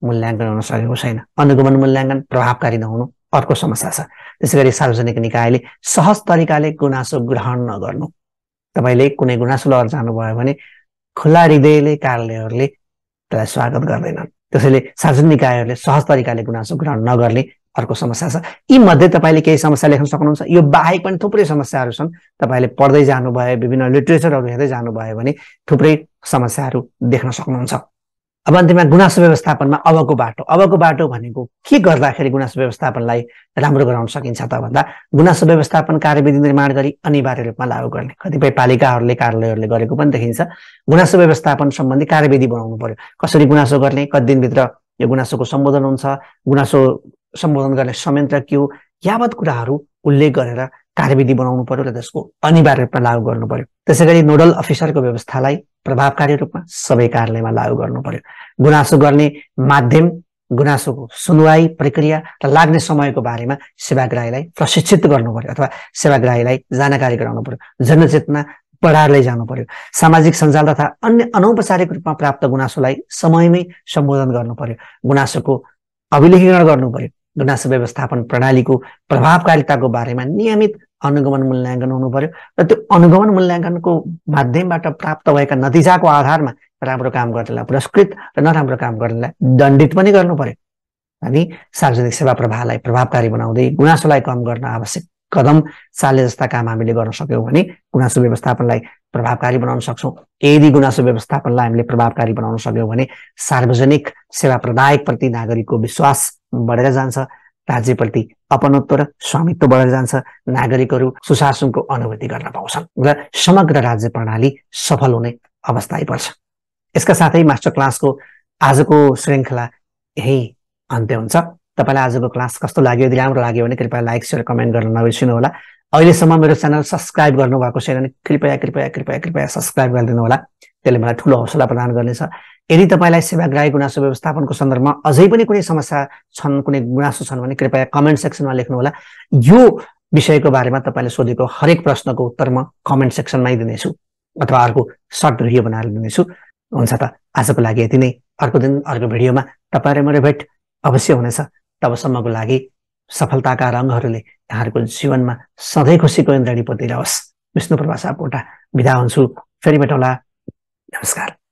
मूल्याङ्कन हुन सकेको छैन। अनुगमन मूल्याङ्कन प्रभावकारी नहुनु अर्को समस्या छ। त्यसै गरी सार्वजनिक निकायले सहज तरिकाले गुनासो ग्रहण नगर्नु, तपाईँले कुनै गुनासो लिएर जानुभयो भने खुल्ला हृदयले कार्यालयहरूले त्यसलाई स्वागत गर्दैनन्। त्यसैले सार्वजनिक निकायहरूले सहज तरिकाले गुनासो ग्रहण नगर्ने अर्को समस्या छ। यी मध्ये तपाईँले केही समस्या लेख्न सक्नुहुन्छ, यो बाहेक पनि थुप्रै समस्याहरू छन्। तपाईँले पढ्दै जानुभयो, विभिन्न लिटरेचरहरू हेर्दै जानुभयो भने थुप्रै समस्याहरू देख्न सक्नुहुन्छ। अब अन्त्यमा गुनासो व्यवस्थापनमा अबको बाटो भनेको के गर्दाखेरि गुनासो व्यवस्थापनलाई राम्रो गराउन सकिन्छ त भन्दा, गुनासो व्यवस्थापन कार्यविधि निर्माण गरी अनिवार्य रूपमा लागू गर्ने। कतिपय पालिकाहरूले कार्यालयहरूले गरेको पनि देखिन्छ। गुनासो व्यवस्थापन सम्बन्धी कार्यविधि बनाउनु पर्यो, कसरी गुनासो गर्ने, कति दिनभित्र यो गुनासोको सम्बोधन हुन्छ, गुनासो सम्बोधन गर्ने संयन्त्र के हो, यावत कुराहरू उल्लेख गरेर कार्यविधि बनाउनु पर्यो र त्यसको अनिवार्य रूपमा लागू गर्नु पर्यो। त्यसै गरी नोडल अफिसरको व्यवस्थालाई प्रभावकारी रूपमा सबै कार्यालयमा लागू गर्नु पर्यो। गुनासो गर्ने माध्यम, गुनासोको सुनवाई प्रक्रिया र लाग्ने समयको बारेमा सेवाग्राहीलाई प्रशिक्षित गर्नु पर्यो अथवा सेवाग्राहीलाई जानकारी गराउनु पर्यो, जनचेतना बढाएर लैजानु पर्यो। सामाजिक सञ्जाल तथा अन्य अनौपचारिक रूपमा प्राप्त गुनासोलाई समयमै सम्बोधन गर्नु पर्यो। गुनासोको अभिलेखीकरण गर्नु पर्यो। गुनासो व्यवस्थापन प्रणालीको प्रभावकारिताको बारेमा नियमित अनुगमन मूल्याङ्कन हुनु पर्यो र त्यो अनुगमन मूल्याङ्कनको माध्यमबाट प्राप्त भएका नतिजाको आधारमा राम्रो काम गर्नेलाई पुरस्कृत र नराम्रो काम गर्नेलाई दण्डित पनि गर्नु पर्यो। अनि सार्वजनिक सेवा प्रवाहलाई प्रभावकारी बनाउँदै गुनासोलाई कम गर्न आवश्यक कदम चाले जस्ता काम हामीले गर्न सक्यौँ भने गुनासो व्यवस्थापनलाई प्रभावकारी बनाउन सक्छौँ। यदि गुनासो व्यवस्थापनलाई हामीले प्रभावकारी बनाउन सक्यौँ भने सार्वजनिक सेवा प्रदायकप्रति नागरिकको विश्वास बढेर जान्छ, राज्यप्रति अपनत्व र स्वामित्व बढेर जान्छ, नागरिकहरू सुशासनको अनुभूति गर्न पाउँछन् र समग्र राज्य प्रणाली सफल हुने अवस्था आइपर्छ। यसका साथै मास्टर क्लासको आजको श्रृङ्खला यही अन्त्य हुन्छ। तपाईँलाई आजको क्लास कस्तो लाग्यो? यदि राम्रो लाग्यो भने कृपया लाइक शेयर कमेन्ट गर्न नबिर्सिनु होला। अहिलेसम्म मेरो च्यानल सब्सक्राइब गर्नुभएको छैन भने कृपया कृपया कृपया कृपया सब्सक्राइब गरिदिनु होला। त्यसले मलाई ठुलो हौसला प्रदान गर्नेछ। यदि तपाईँलाई सेवाग्राही गुनासो व्यवस्थापनको सन्दर्भमा अझै पनि कुनै समस्या छन्, कुनै गुनासो छन् भने कृपया कमेन्ट सेक्सनमा लेख्नु होला। यो विषयको बारेमा तपाईँले सोधेको हरेक प्रश्नको उत्तर म कमेन्ट सेक्सनमै दिनेछु अथवा अर्को सर्ट भिडियो बनाएर दिनेछु। हुन्छ त, आजको लागि यति नै। अर्को दिन अर्को भिडियोमा तपाईँ र मेरो भेट अवश्य हुनेछ। तबसम्मको लागि सफलताका रङहरूले यहाँहरूको जीवनमा सधैँ खुसीको इन्द्रणी पोतिरहोस्। विष्णु प्रभा सापकोटा बिदा हुन्छु। फेरि भेटौँला। नमस्कार।